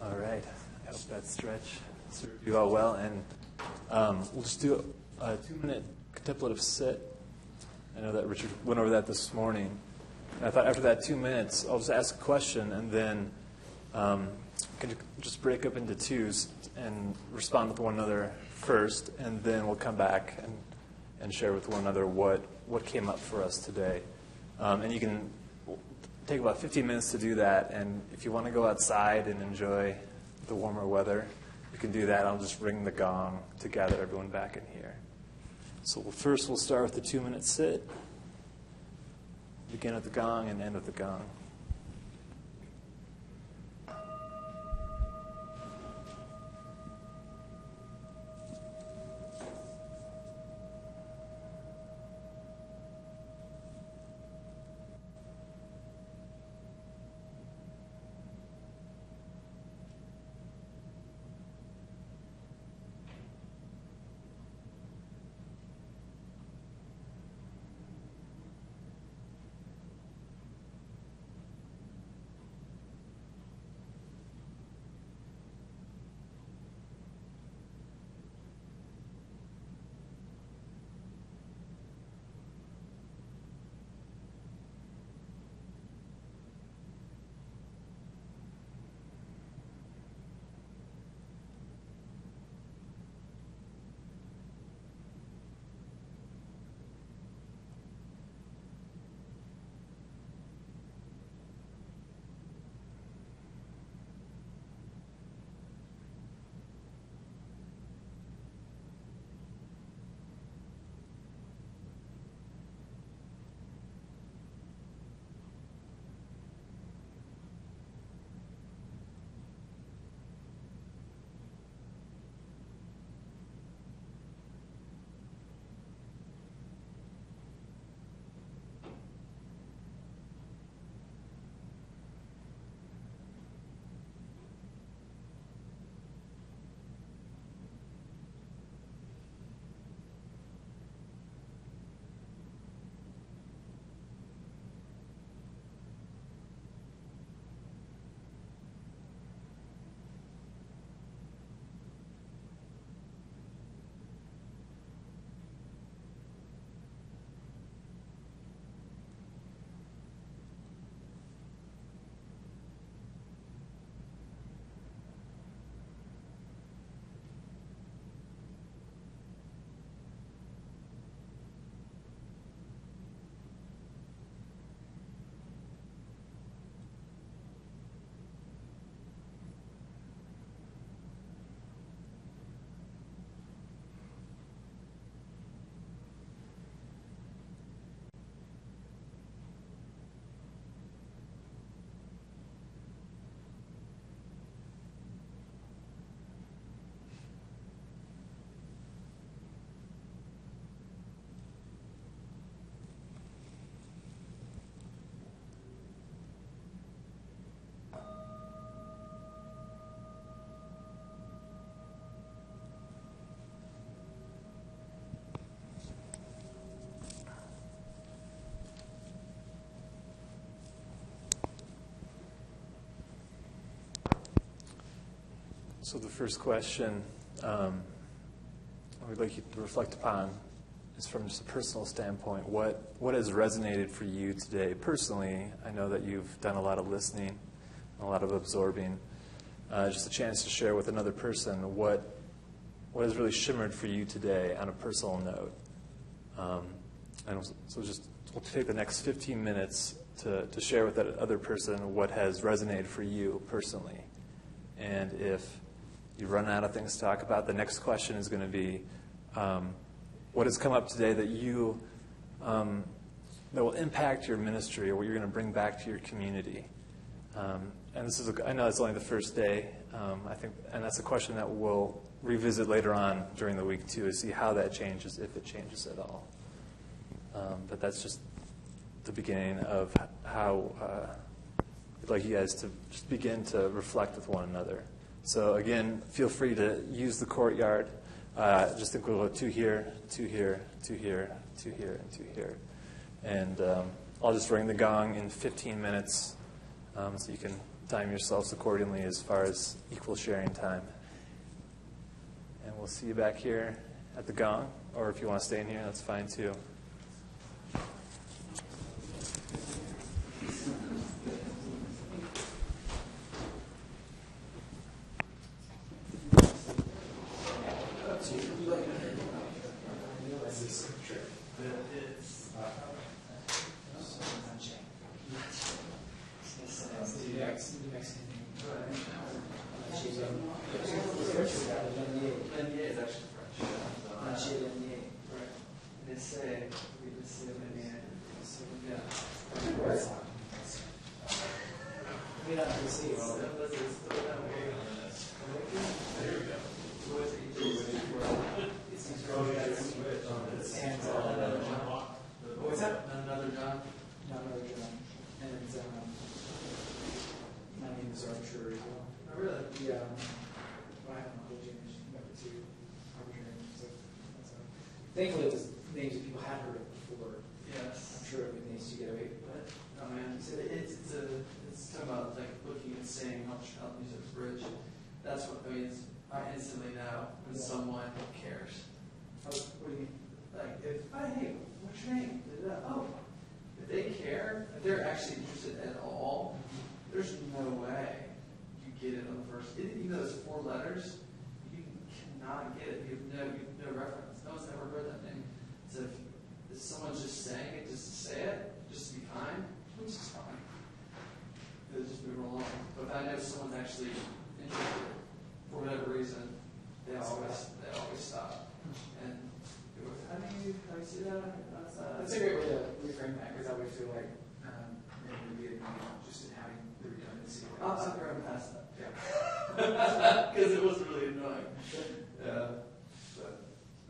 [SPEAKER 8] All right. I hope that stretch served you all well. And we'll just do a 2-minute contemplative sit. I know that Richard went over that this morning. And I thought after that 2 minutes, I'll just ask a question, and then can you just break up into twos and respond with one another first, and then we'll come back and share with one another what came up for us today. And you can take about 15 minutes to do that, and if you want to go outside and enjoy the warmer weather, you can do that. I'll just ring the gong to gather everyone back in here. So first we'll start with the 2-minute sit. Begin at the gong and end at the gong. So the first question we'd like you to reflect upon is from just a personal standpoint. What has resonated for you today personally? I know that you've done a lot of listening, a lot of absorbing. Just a chance to share with another person what has really shimmered for you today on a personal note. And so just we'll take the next 15 minutes to share with that other person what has resonated for you personally. And if you run out of things to talk about, the next question is going to be, what has come up today that you that will impact your ministry, or what you're going to bring back to your community? And this is, I know it's only the first day, I think, and that's a question that we'll revisit later on during the week too, to see how that changes, if it changes at all. But that's just the beginning of how I'd like you guys to just begin to reflect with one another. So again, feel free to use the courtyard. Just think we'll go 2 here, 2 here, 2 here, 2 here, and 2 here. And I'll just ring the gong in 15 minutes so you can time yourselves accordingly as far as equal sharing time. And we'll see you back here at the gong, or if you want to stay in here, that's fine too.
[SPEAKER 7] Thankfully, it was names that people had heard of before.
[SPEAKER 9] Yes.
[SPEAKER 7] I'm sure it would be nice to get away from it.
[SPEAKER 9] Oh man, it's talking about like looking and saying how music's rich. That's what I mean. I instantly know when someone cares.
[SPEAKER 7] What do you mean?
[SPEAKER 9] Like if hey, what's your name? Oh, if they care, if they're actually interested at all, there's no way you get it on the first. Even though it's 4 letters, you cannot get it. You have no reference. No one's ever heard that name. So if someone's just saying it just to say it, just to be kind, which is fine. It'll just move along. But if I know someone's actually interested for whatever reason, they always stop. And go, how do you see that?
[SPEAKER 7] That's a great way to reframe that, because I would feel like maybe we're getting just in having the redundancy.
[SPEAKER 9] I'll run past that. Yeah. Because it was really annoying. Yeah. But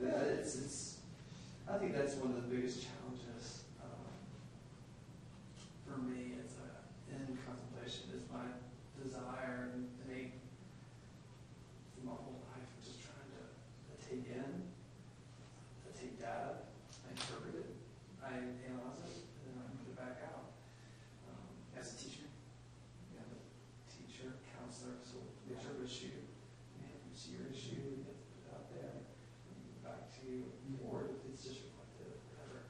[SPEAKER 9] yeah, it's. I think that's one of the biggest challenges for me in contemplation is my desire and innate through my whole life, just trying to take in, to take data, I interpret it, I analyze it, and then I put it back out.
[SPEAKER 7] As a teacher?
[SPEAKER 9] Yeah, the teacher, counselor, so what's your issue? You see your issue, you get it out there, and you go back to your board, it's just reflective, whatever.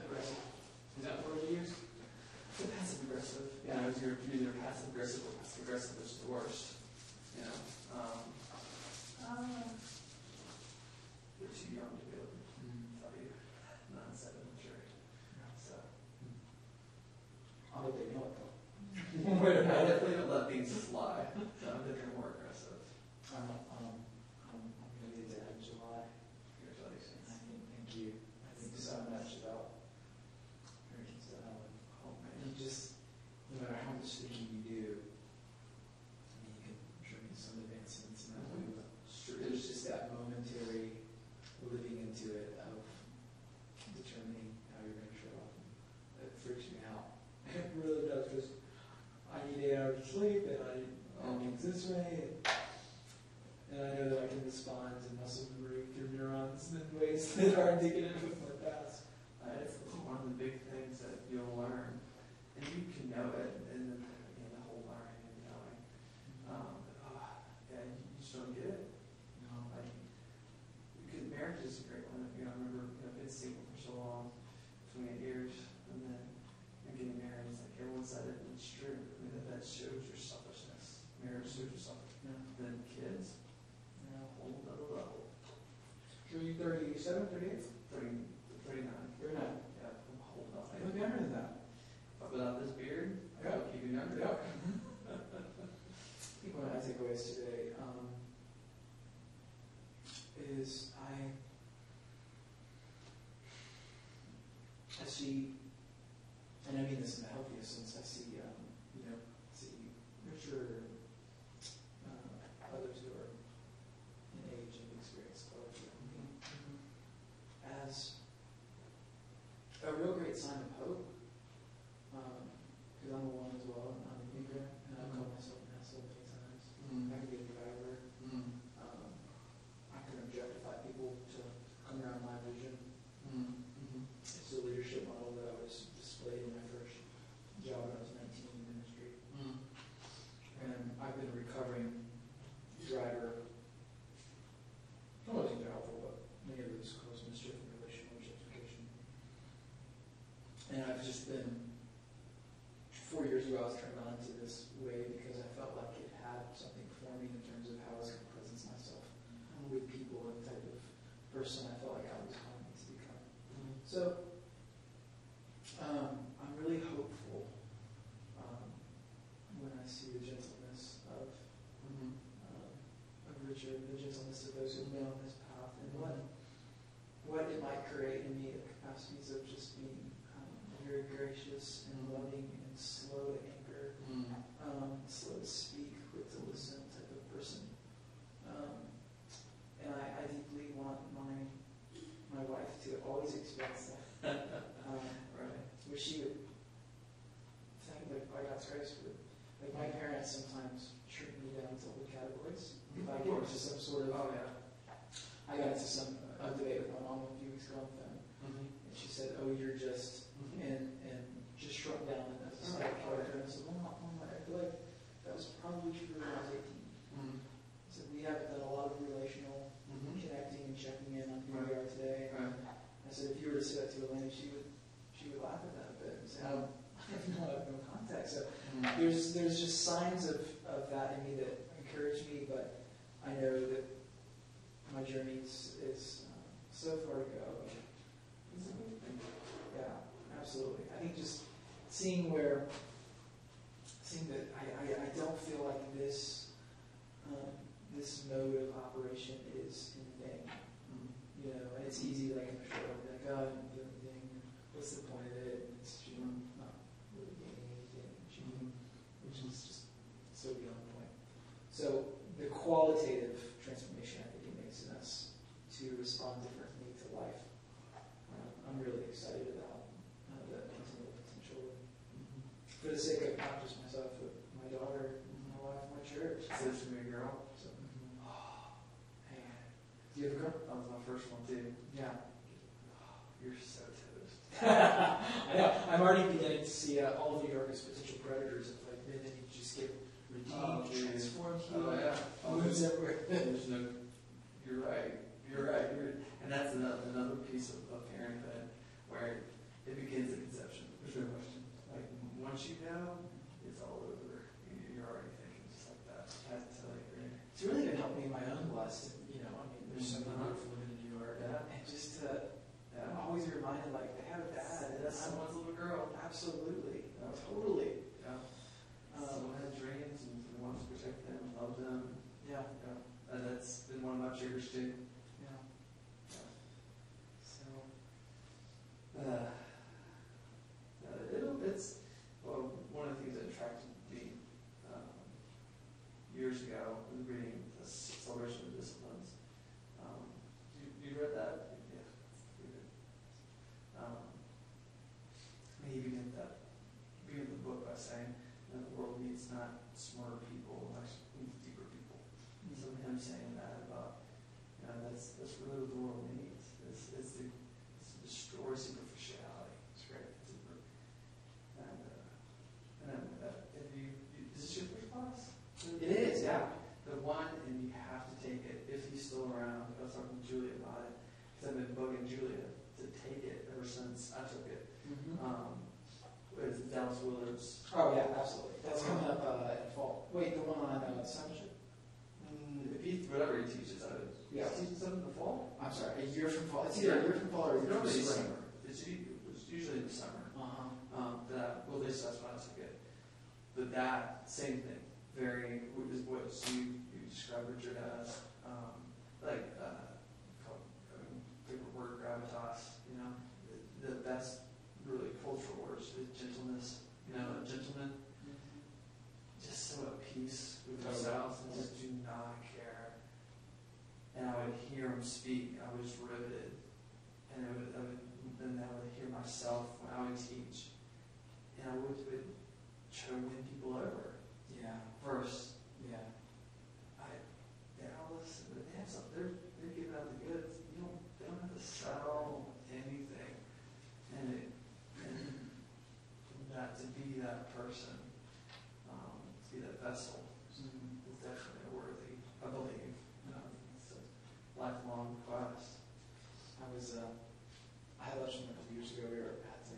[SPEAKER 7] aggressive. Is that the word you use?
[SPEAKER 9] The passive aggressive. Yeah, you're either passive aggressive or passive aggressive is the worst. You know, you're too young to be able to tell you. Not 7, sure. So.
[SPEAKER 7] I bet they know it though.
[SPEAKER 9] I definitely don't let things fly. So I'm definitely more aggressive.
[SPEAKER 7] I'm going to be a dad in July.
[SPEAKER 9] Congratulations.
[SPEAKER 7] Thank you. I think so much about parenting style.
[SPEAKER 9] Oh man.
[SPEAKER 7] You just, no matter how much thinking you do, I mean, you can, I'm sure make some advancements in that way, but there's just that momentary living into it of determining how you're going to show up. It freaks me out. It really does, because I need 8 hours of sleep, and I think this way, and I know that I can respond to muscle memory through neurons in ways that are indicative of my past.
[SPEAKER 9] It's one of the big things that you'll learn, and you can know it, and the whole learning and knowing. Yeah, you just don't get it.
[SPEAKER 7] No.
[SPEAKER 9] Like, because marriage is a great one. I remember being single for so long, 28 years, and then getting married. It's like everyone said it, and it's true. I mean, that shows your selfishness. Marriage shows your selfishness.
[SPEAKER 7] Yeah.
[SPEAKER 9] Then kids, whole other level.
[SPEAKER 7] So you 37, 38?
[SPEAKER 9] 39.
[SPEAKER 7] 39.
[SPEAKER 9] Yeah, hold on.
[SPEAKER 7] I look younger than that.
[SPEAKER 9] But without this beard,
[SPEAKER 7] Yeah.
[SPEAKER 9] I'll keep you younger.
[SPEAKER 7] Yeah. I think one of my takeaways today is I see, and I mean this in the healthiest sense, I see, see Richard, others who are in age and experience larger than me, as a real great sign of hope. Because I'm a woman as well, and I'm an immigrant, and I've called myself an asshole many times. I could be a driver. I could objectify people to come around my vision. It's a leadership model that I was displayed in my first job when I was 19 in ministry. And I've been a recovering driver. Not always been helpful, but many of those cause mischief and relational justification. And I've just been, 4 years ago I was turned on to this way because I felt like it had something for me in terms of how I was going to presence myself with people and the type of person I felt like I was calling me to become. So, I'm really hopeful when I see the gentleness of Richard, the gentleness of those who have been on this path, and what it might create in me, the capacities of just being very gracious and loving and slow to anger, slow to speak, quick to listen type of person. And I deeply want my wife to always experience that.
[SPEAKER 9] Right.
[SPEAKER 7] Wish she would thank, like, by God's grace, like my parents sometimes shrink me down to old categories. If I get into some sort of, I got into some debate with my mom a few weeks ago on the phone, and she said, "Oh, you're just," and just shrunk down as a side character. And I said, "Well, Mom, I feel like that was probably true when I was 18." I said, "We haven't done a lot of relational connecting and checking in on who we are today." I said, "If you were to say that to Elena, she would laugh at that a bit and say, I have no context." So there's just signs of that in me that encourage me, but I know that my journey is so far to go. Yeah, absolutely. I think just seeing that I don't feel like this mode of operation is in vain. And it's easy, like, I'm sure, like, oh, I didn't do anything, what's the point of it? And it's not really gaining anything, which is just so beyond the point. So the qualitative transformation I think it makes in us to respond differently to life, I'm really excited about the continual potential. For the sake of not just myself, but my daughter, my wife, my church.
[SPEAKER 9] Says to me, girl.
[SPEAKER 7] So, man. Do you have a girl?
[SPEAKER 9] That was my first one too.
[SPEAKER 7] Yeah.
[SPEAKER 9] You're so toast.
[SPEAKER 7] I know. I'm already beginning to see all of New York as potential predators. Of like, then you just get redeemed, transformed, healed, moves everywhere.
[SPEAKER 9] There's no. You're right. And that's another piece of parenthood where if once you know, it's all over. You're already thinking just like that. I totally agree.
[SPEAKER 7] It's really going to help me in my own quest. You know, I mean, there's so many beautiful women in New York, and just I'm always reminded, like, they have a dad.
[SPEAKER 9] That's someone's little girl.
[SPEAKER 7] Absolutely, totally.
[SPEAKER 9] Yeah. Someone has dreams and wants to protect them, love them.
[SPEAKER 7] Yeah.
[SPEAKER 9] Yeah. And that's been one of my triggers too.
[SPEAKER 7] Yeah. So.
[SPEAKER 9] It's one of the things that attracted me years ago was reading the Celebration of Disciplines. You read that? Yeah. You did. He began the book by saying that the world needs not smarter people, actually needs deeper people. So him saying that about, that's really what the world needs. It's to destroy superficiality. It's great. Is this your first class?
[SPEAKER 7] It is, yeah.
[SPEAKER 9] The one, and you have to take it if he's still around. I was talking to Julia about it because I've been bugging Julia to take it ever since I took it. With Dallas Willard's.
[SPEAKER 7] Oh yeah, absolutely. That's coming up in fall. Wait, the one on discipleship?
[SPEAKER 9] Whatever he teaches,
[SPEAKER 7] Yeah.
[SPEAKER 9] He's teaching something in the fall.
[SPEAKER 7] I'm sorry, a year from fall. It's either a year from fall or a year from
[SPEAKER 9] Normally
[SPEAKER 7] spring.
[SPEAKER 9] summer. It's usually in the summer. At least that's when I took it. But that same thing, very is what you describe Richard as, favorite word, gravitas. That's really cultural words. Gentleness. A gentleman, just so at peace with themselves and just do not care. And I would hear him speak. I was riveted, and then I would hear myself when I would teach. And I would try to win people over.
[SPEAKER 7] Yeah.
[SPEAKER 9] First,
[SPEAKER 7] Yeah.
[SPEAKER 9] I'll listen, but they have something. They're giving out the goods. They don't have to sell anything, and that to be that person, to be that vessel, is definitely worthy. I believe. It's a lifelong quest.
[SPEAKER 7] I had lunch with him a couple years ago. We were at a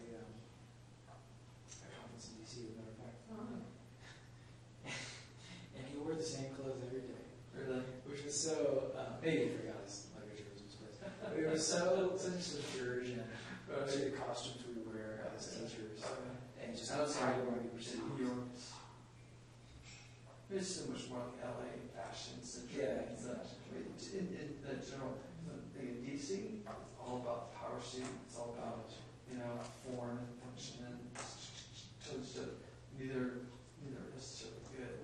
[SPEAKER 7] conference in D.C., as a matter of fact. And he wore the same clothes every day.
[SPEAKER 9] Really?
[SPEAKER 7] Which was so, maybe he forgot his literature was misplaced. But it was such a subversion to the costumes we wear as teachers. And just how we want to be perceived.
[SPEAKER 9] There's so much more like LA fashion centric.
[SPEAKER 7] Yeah,
[SPEAKER 9] in the general thing in DC, it's all about the power suit. It's all about form and function, and so neither necessarily good.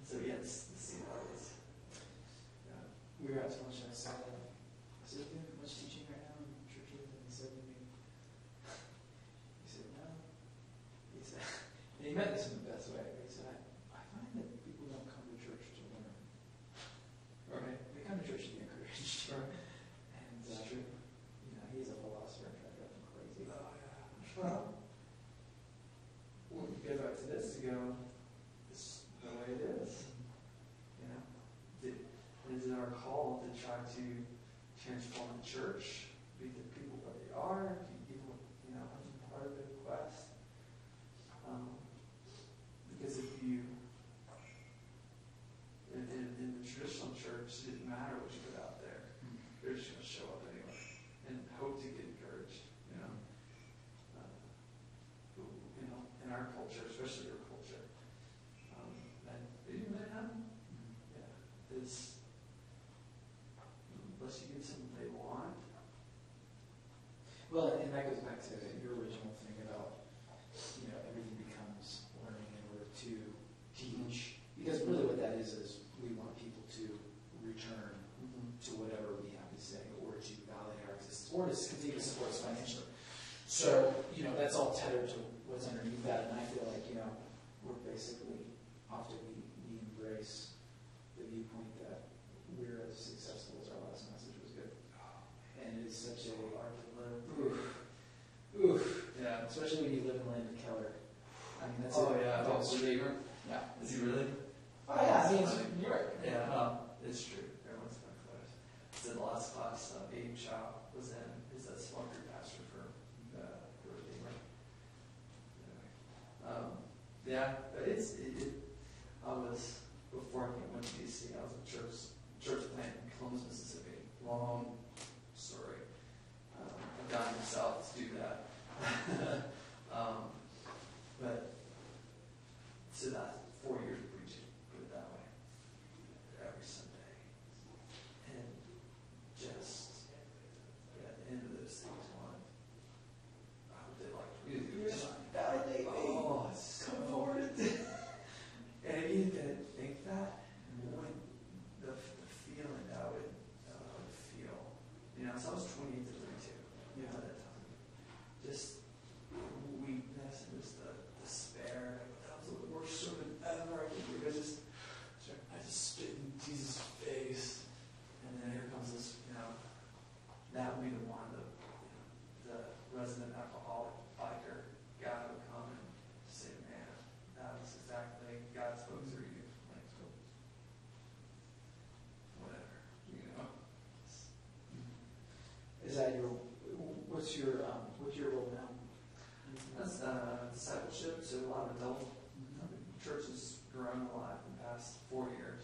[SPEAKER 9] So yes, the scene is.
[SPEAKER 7] We were out to lunch and I said, "Is it doing much teaching right now in churches?" And he said to me, "No." He said, and he meant this in the best way. He said, "I find that people don't come to church to learn.
[SPEAKER 9] Right.
[SPEAKER 7] They come to church to be encouraged."
[SPEAKER 9] Right.
[SPEAKER 7] And
[SPEAKER 9] That's true.
[SPEAKER 7] he's a philosopher and trying to drive him crazy.
[SPEAKER 9] Oh yeah. Well, we'll go back to this to go. It's the way it is. Is it our call to try to transform the church, meet the people where they are, keep people, part of the quest? Because if you, in the traditional church, it didn't matter what you put out there. They're just going to show up anyway and hope to get encouraged. In our culture, especially your culture, and you might have, is. Unless you give something they want.
[SPEAKER 7] Well, and that goes back to your original thing about, everything becomes learning in order to teach. Because really what that is we want people to return to whatever we have to say, or to validate our existence, or to continue to support us financially. So, that's all tethered to what's underneath that, and I feel like, we're basically, often we embrace the viewpoint that we're as successful as our last message was good. And it's such a
[SPEAKER 9] Hard to live.
[SPEAKER 7] oof.
[SPEAKER 9] Yeah.
[SPEAKER 7] Especially when you live in the land of Keller. I mean, that's
[SPEAKER 9] That's
[SPEAKER 7] a
[SPEAKER 9] believer.
[SPEAKER 7] yeah.
[SPEAKER 9] Is he really?
[SPEAKER 7] Oh yeah, I mean, it's New York.
[SPEAKER 9] Yeah, it's true. Everyone's been close. In the last class, Abe Chow was in. He's a small group pastor for Redeemer. Anyway, discipleship, so a lot of adult churches grown a lot in the past 4 years,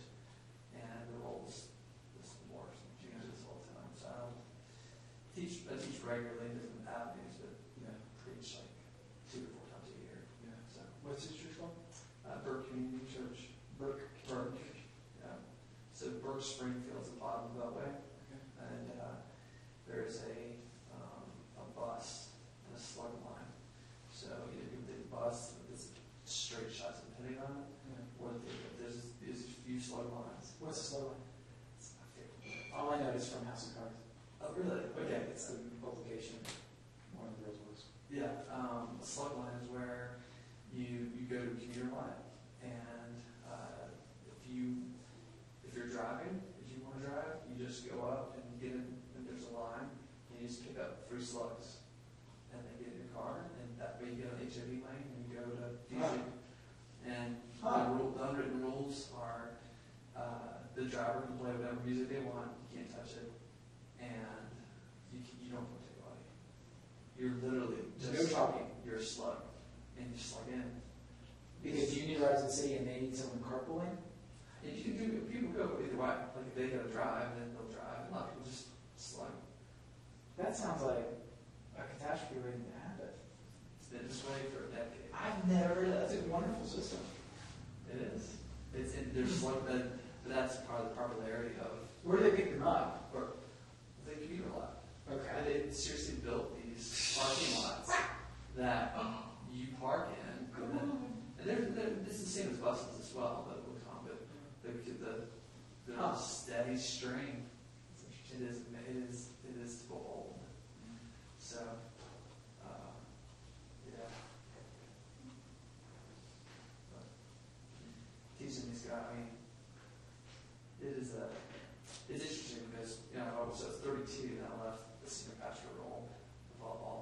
[SPEAKER 9] and the roles just more changes all the time. So I teach regularly in different avenues, but preach like 2 to 4 times a year.
[SPEAKER 7] Yeah.
[SPEAKER 9] So
[SPEAKER 7] What's this church called?
[SPEAKER 9] Burke Community Church. Burke. Yeah. So Burke Springfield's the bottom of the Beltway, and there's a bus and a slug line. So either you take the bus with this straight shots depending on it, or there's a few slug lines.
[SPEAKER 7] What's the slow line?
[SPEAKER 9] It's my favorite.
[SPEAKER 7] All I know is from House of Cards.
[SPEAKER 9] Oh, really? Okay.
[SPEAKER 7] It's the publication. One of the girls was.
[SPEAKER 9] Yeah, a slug line is where you go to a commuter line, and if you're driving, if you want to drive, you just go up and get in, and there's a line, and you just pick up 3 slugs, and they get in your car, and that way you get on HOV lane, and you go to DJ. And the unwritten rules are the driver can play whatever music they want, you can't touch it, and you don't put anybody. You're literally just
[SPEAKER 7] no talking.
[SPEAKER 9] You're a slug, and you slug in.
[SPEAKER 7] Because you need rides in the city and they need someone carpooling?
[SPEAKER 9] And you can do people go either way. Like if they gotta drive, then they'll drive. A lot of people just slug.
[SPEAKER 7] That sounds like a catastrophe waiting to happen.
[SPEAKER 9] It's been this way for a decade.
[SPEAKER 7] I've never heard of that. That's a wonderful system.
[SPEAKER 9] It is. There's slug, but that's part of the popularity of.
[SPEAKER 7] Where do they pick them up?
[SPEAKER 9] Or they commute a lot.
[SPEAKER 7] Okay.
[SPEAKER 9] And they seriously built these parking lots that you park in. And this is the same as buses as well, but with combat, the steady stream. It is bold. So, yeah. But teaching these guys, I mean, it's interesting because I was 32 and I left the senior pastor role of all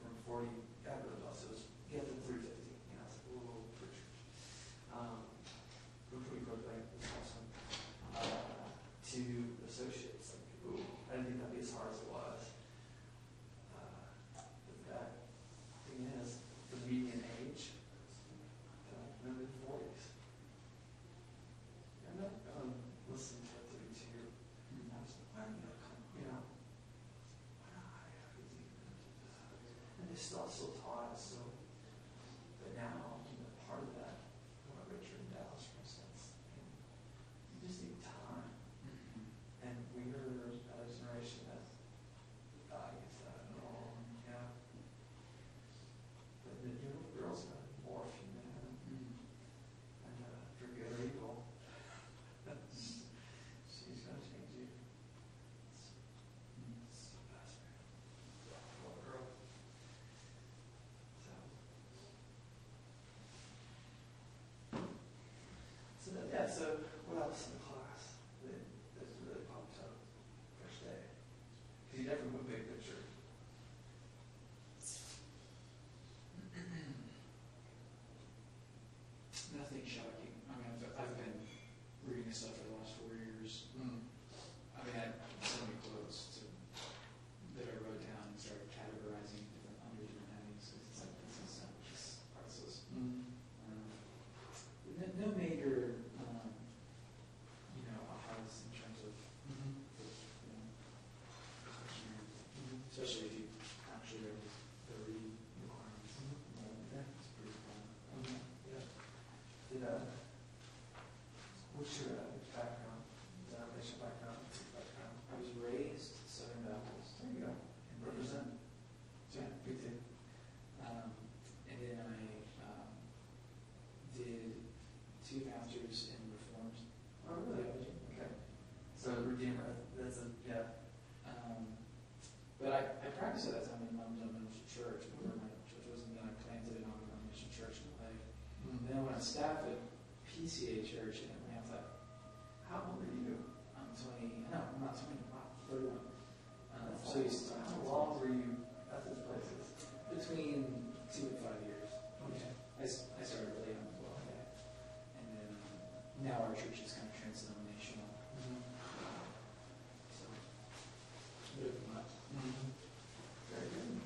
[SPEAKER 9] from 40. I really was. It was get to 350. I was like, ooh, preacher. We're pretty good, like, it was awesome. To associates, like, ooh, I didn't think that'd be as hard as it was. But that thing is, the median age, in the mid-40s. I'm not listening to 32. I was like, why are you not coming, why not? And they still taught us, so. But now, part of that, Richard in Dallas, for instance, you just need time. And we're a generation that values that at all. Yeah. But the little girl's gonna morph you, man. And for good or evil, she's gonna change you. It's the best, man. Little girl. So what else in the class that really popped up first day? Because you never went big picture.
[SPEAKER 7] Nothing shocking. I mean, I've been reading this stuff for the last 4 years. I mean, I had so many quotes that I wrote down and started categorizing under different headings. It's like, this is priceless. No major, ahas in terms of, especially if you actually read the reading requirements. It's pretty fun.
[SPEAKER 9] Yeah. What's your background? Denomination background?
[SPEAKER 7] I was raised Southern Baptist.
[SPEAKER 9] There you go. Represent.
[SPEAKER 7] Yeah,
[SPEAKER 9] Good thing.
[SPEAKER 7] and then I did 2 masters in Reformed
[SPEAKER 9] Oh, really?
[SPEAKER 7] theology.
[SPEAKER 9] Okay. So Redeemer, that's yeah.
[SPEAKER 7] But I practiced at that time in my denomination church. Before my church wasn't, then I planted a non-denomination church in LA. And then I went on staff at PCA church, and I was like,
[SPEAKER 9] How old are you?
[SPEAKER 7] I'm 20. No, I'm not 20. Wow, 31. So
[SPEAKER 9] How long were you at those places?
[SPEAKER 7] between 2 and 5 years.
[SPEAKER 9] Okay.
[SPEAKER 7] I started really young as well. And then now our church is kind of trans-denominational. So, a bit of a mutt.
[SPEAKER 9] Very good.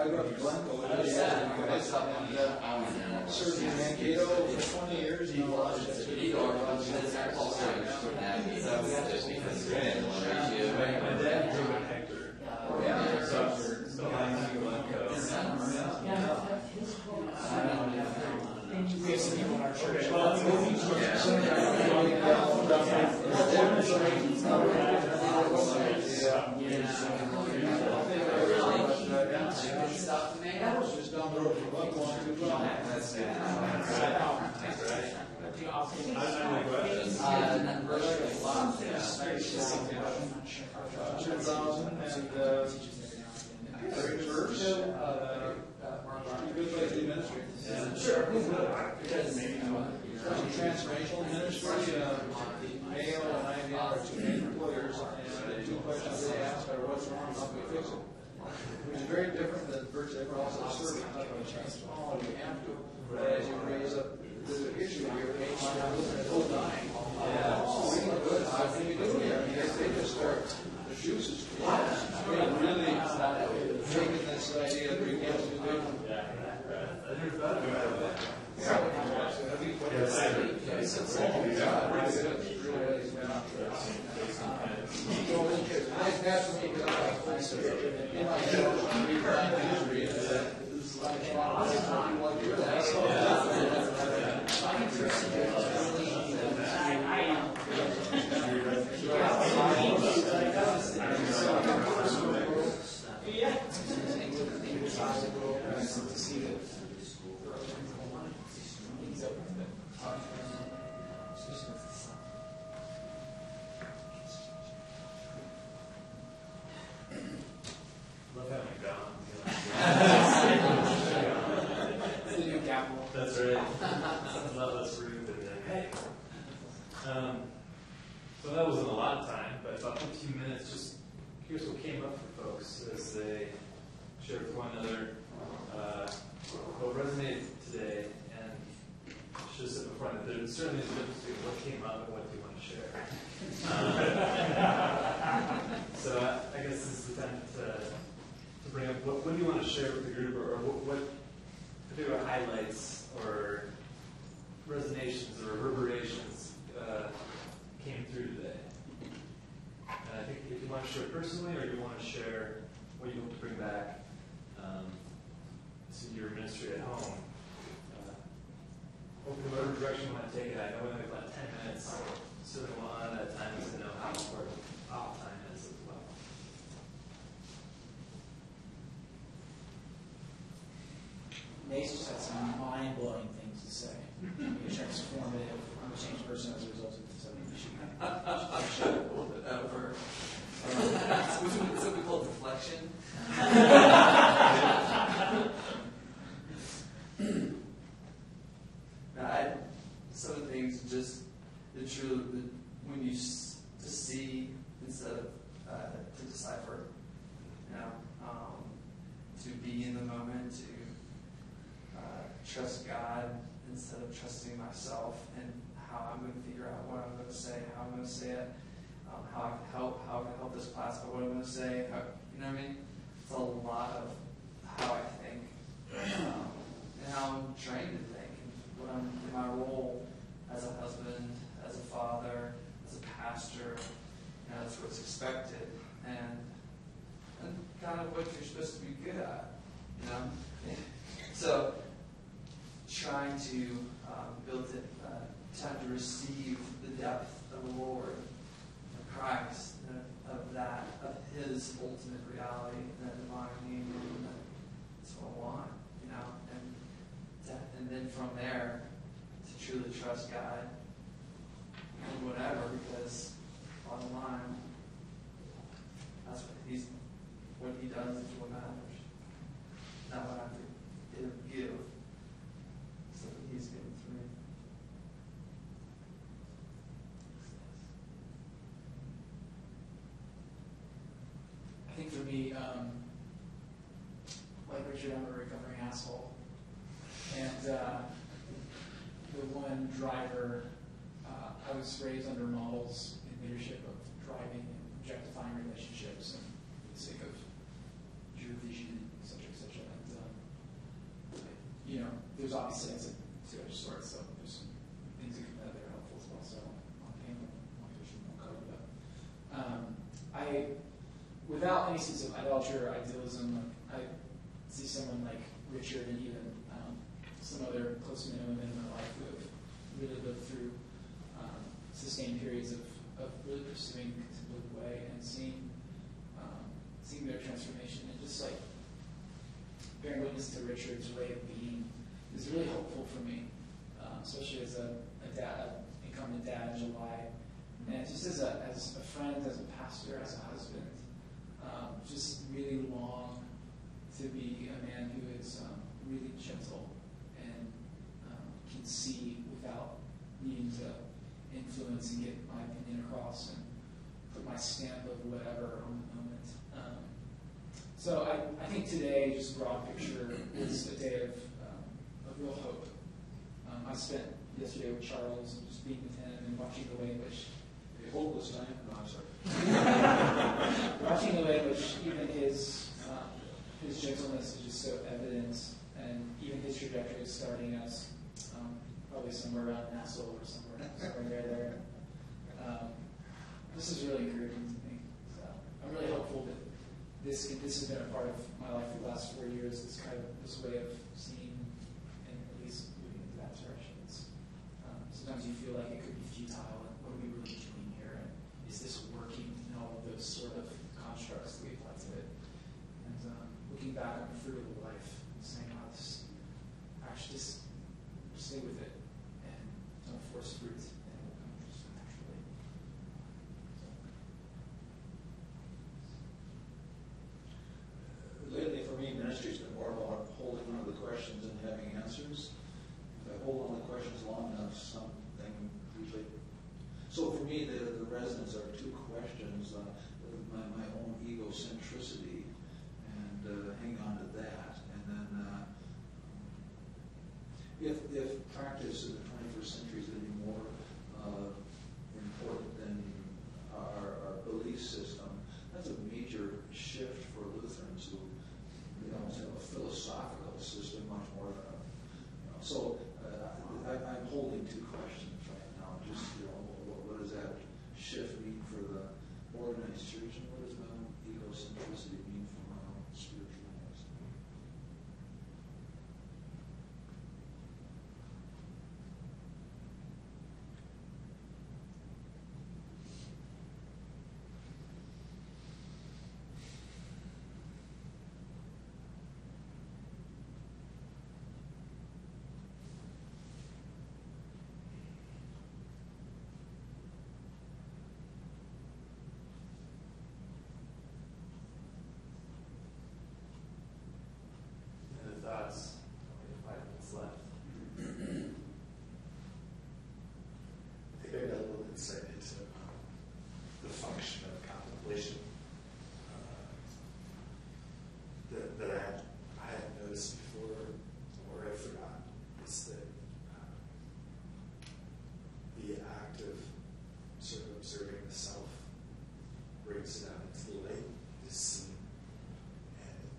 [SPEAKER 9] grew up in Glencoe.
[SPEAKER 3] I was sad.
[SPEAKER 9] And served in Mankato for 20 years. And all that shit.
[SPEAKER 6] My dad grew up in Hector. So behind Glencoe.
[SPEAKER 7] We have some people in our church.
[SPEAKER 9] That was just down the road from Glencoe. Good place to ministry. Sure. Transformational ministry. Mayo and IBM are two main employers, and the two questions they ask are what's wrong, how can we fix it? Which is very different than virtually everyone else that's serving. Not going to change all you have to. But as you raise up the issue here, maybe it's all dying. So we need good. How can we do here? I mean, they just start, the juices really taking this idea of recantation.
[SPEAKER 6] Love having you gone.
[SPEAKER 7] The new capital.
[SPEAKER 6] That's right. A lot less rude than that. Hey. So that wasn't a lot of time, but about 15 minutes. Just here's what came up for folks as they shared with one another what resonated today, and should sit in front of it. There's certainly a difference between what came up and what you want to share. So I guess this is the time to bring up what do you want to share with the group, or what particular highlights or resonations or reverberations came through today. And I think if you want to share personally, or you want to share what you hope to bring back to your ministry at home, hopefully whatever direction you want to take it. I know we only have about 10 minutes, so we want to run out of time to know how important off time is as well.
[SPEAKER 7] Nace just had some mind-blowing things to say. You're transformative. I'm a changed person as a result of this.
[SPEAKER 9] I should have pulled it over. It's what we call deflection. Some of the things just the truth when you just see instead of to decipher, to be in the moment, to trust God instead of trusting myself and how I'm going to figure out what I'm going to say, how I'm going to say it, how I can help this class by what I'm going to say. You know what I mean? It's a lot of how I think and how I'm trained to think, and what I'm in my role as a husband, as a father, as a pastor. That's what's expected, and kind of what you're supposed to be good at. So trying to build it, trying to receive the depth of the Lord, of Christ, of His ultimate reality, that divine union. That's what I want, and then from there to truly trust God and whatever, because bottom line, that's what He does is what matters. Not what I have to give. So that He's given through me.
[SPEAKER 7] I think for me, like Richard, I'm a recovering asshole. And the one driver, I was raised under models in leadership of driving and objectifying relationships and for the sake of your vision, et cetera, et cetera. there's obviously it's a two-edged sword, so there's some things that are helpful as well. So on pain, won't cover that. Without any sense of idolatry or idealism, I see someone like Richard and even some other close men and women in my life who have really lived through sustained periods of really pursuing the contemplative way and seeing their transformation, and just like bearing witness to Richard's way of being is really hopeful for me, especially as a incumbent dad in July, and just as a friend, as a pastor, as a husband, just really long to be a man who is really gentle and can see without needing to influence and get my opinion across and put my stamp of whatever on the moment. So I think today, just broad picture, is a day of real hope. I spent yesterday with Charles and just being with him and watching the way in which
[SPEAKER 2] Hopeless time? No, I'm sorry.
[SPEAKER 7] watching the way in which even his gentleness is just so evident, and even his trajectory is starting us probably somewhere around Nassau or somewhere there. This is really encouraging to me. So I'm really hopeful that this has been a part of my life for the last 4 years. This kind of this way of seeing and at least moving into that direction. Sometimes you feel like it could be futile. And what are we really doing here? And is this working? And all of those sort of constructs that we apply to it. And looking back on the fruit of the life and saying, "Wow, this actually just stay with it and don't force fruit, and it will come just naturally."
[SPEAKER 10] Lately, for me, ministry's been more about holding on to the questions and having answers. If I hold on to the questions long enough, something usually. So for me, the resonance are two questions: my own egocentricity, and hang on to that, and then if practice in the 21st century is any more important than our belief system, that's a major shift for Lutherans who, have a philosophical system much more than so I'm holding two questions right now. Just, what does that shift mean for the organized church, and what does my own egocentricity mean for my own spiritual life?
[SPEAKER 8] Thoughts? 5 minutes left.
[SPEAKER 6] I think I got a little insight into the function of contemplation that I hadn't noticed before, or had forgotten. Is that the act of sort of observing the self brings it out into the light, is seen, and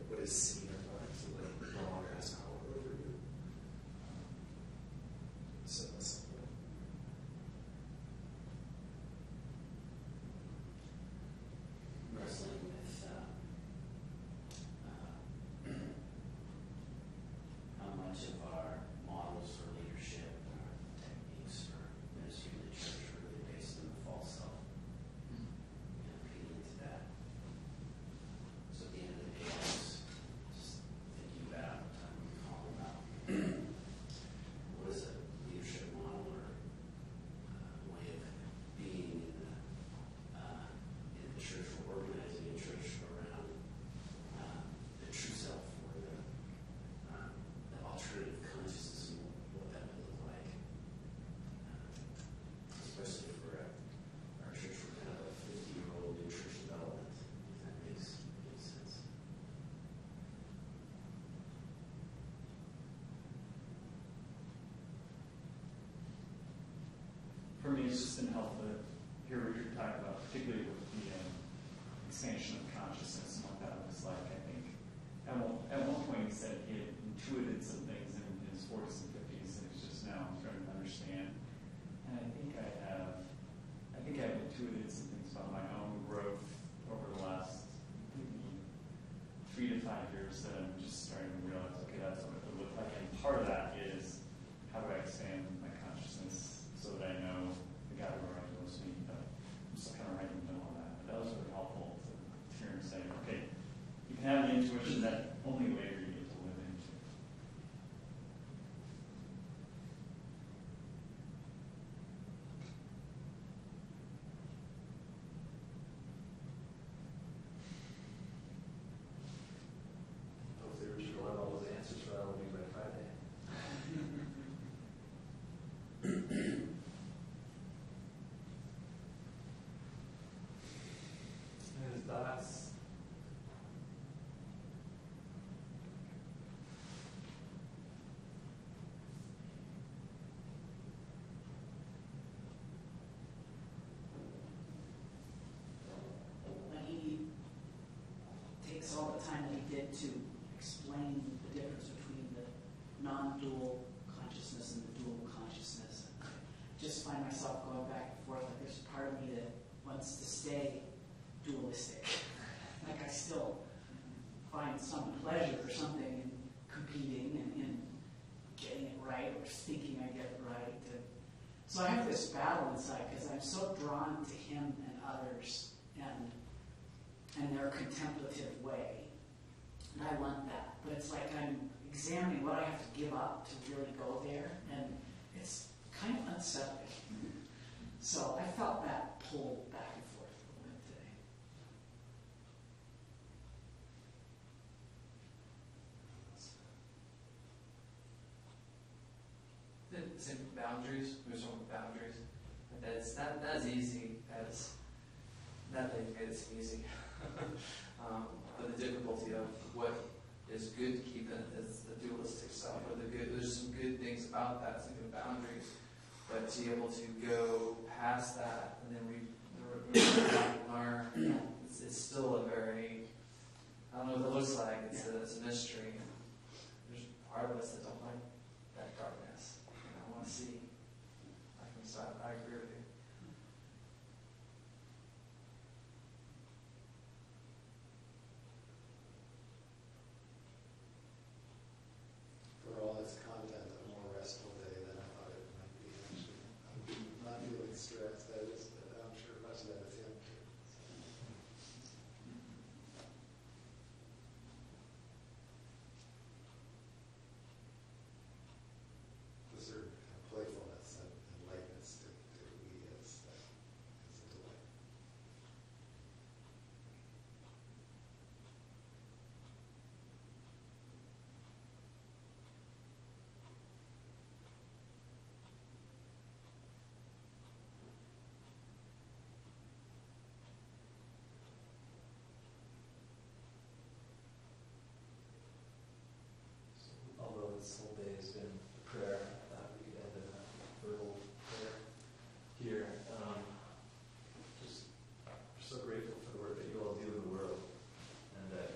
[SPEAKER 6] what is seen or brought into the light no longer has power over you. So that's something.
[SPEAKER 1] Wrestling with how much of our models for leadership, our techniques for ministry in the church are really based on the false self. Appealing to that. So at the end of the day, I was just thinking about calling out what is a leadership model or way of being in the church, or organizing a church around the true self, or the alternative consciousness, and what that would look like. Especially for our church, we're kind of a 50-year-old new church development, if that makes sense.
[SPEAKER 11] For me, it's just been helpful to hear Richard talk about, particularly with the expansion of consciousness and what that was like. I think at one point he said he had intuited some things in years that I'm just starting to realize, okay, that's what it would look like. And part of that is, how do I expand my consciousness so that I know the God where I'm supposed to be? But I'm still kind of right in the middle of that. But that was really helpful to hear him say, okay, you can have the intuition that only later you get to live into.
[SPEAKER 10] Hopefully Richard will have all those answers for all of you by Friday. Any thoughts?
[SPEAKER 4] When he takes all the time that he did to explain the difference between the non-dual consciousness and the dual consciousness, I just find myself going back and forth. Like there's a part of me that wants to stay dualistic. Like I still find some pleasure or something in competing and in getting it right or thinking I get it right. And so I have this battle inside because I'm so drawn to him and others and their contemplative way. And I want that. But it's like I'm examining what I have to give up to really go there. And it's kind of unsettling. So I felt that pull back and forth a little bit today.
[SPEAKER 9] Same boundaries. There's some boundaries. That's not as easy as not that made it seem easy. But the difficulty of what is good to keep in is the dualistic self, or the good. There's some good things about that, some good boundaries, but to be able to go past that and then learn, it's still a very, I don't know what it looks like. It's a mystery. There's part of us that don't like that darkness. I want to see. I agree with you.
[SPEAKER 12] For all its content, a more restful day than I thought it might be, actually. I'm not feeling stressed, I'm sure much of that is him too. The certain playfulness and lightness to who he is, that is a delight.
[SPEAKER 8] Although this whole day has been prayer, we could end in a verbal prayer here. Just so grateful for the work that you all do in the world, and that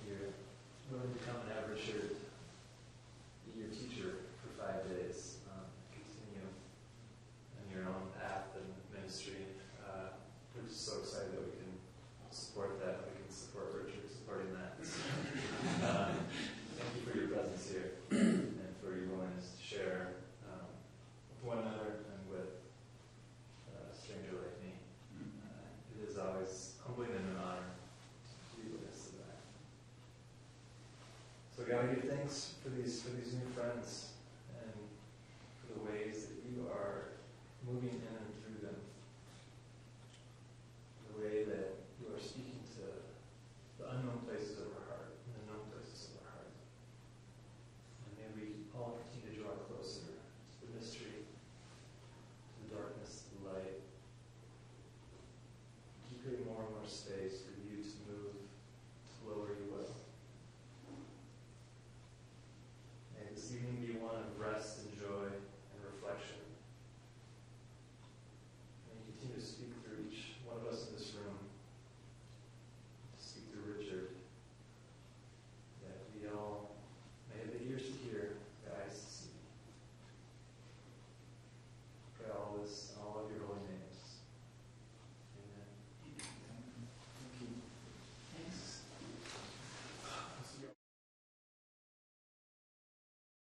[SPEAKER 8] you're willing to come and have Richard be your teacher for 5 days. Continue on your own path and ministry. We're just so excited that we can support that. We can support Richard supporting that. Thank you for your presence here and for your willingness to share with one another and with a stranger like me. It is always humbling and an honor to be witness to that. So God, I give thanks for these new friends and for the ways that you are moving in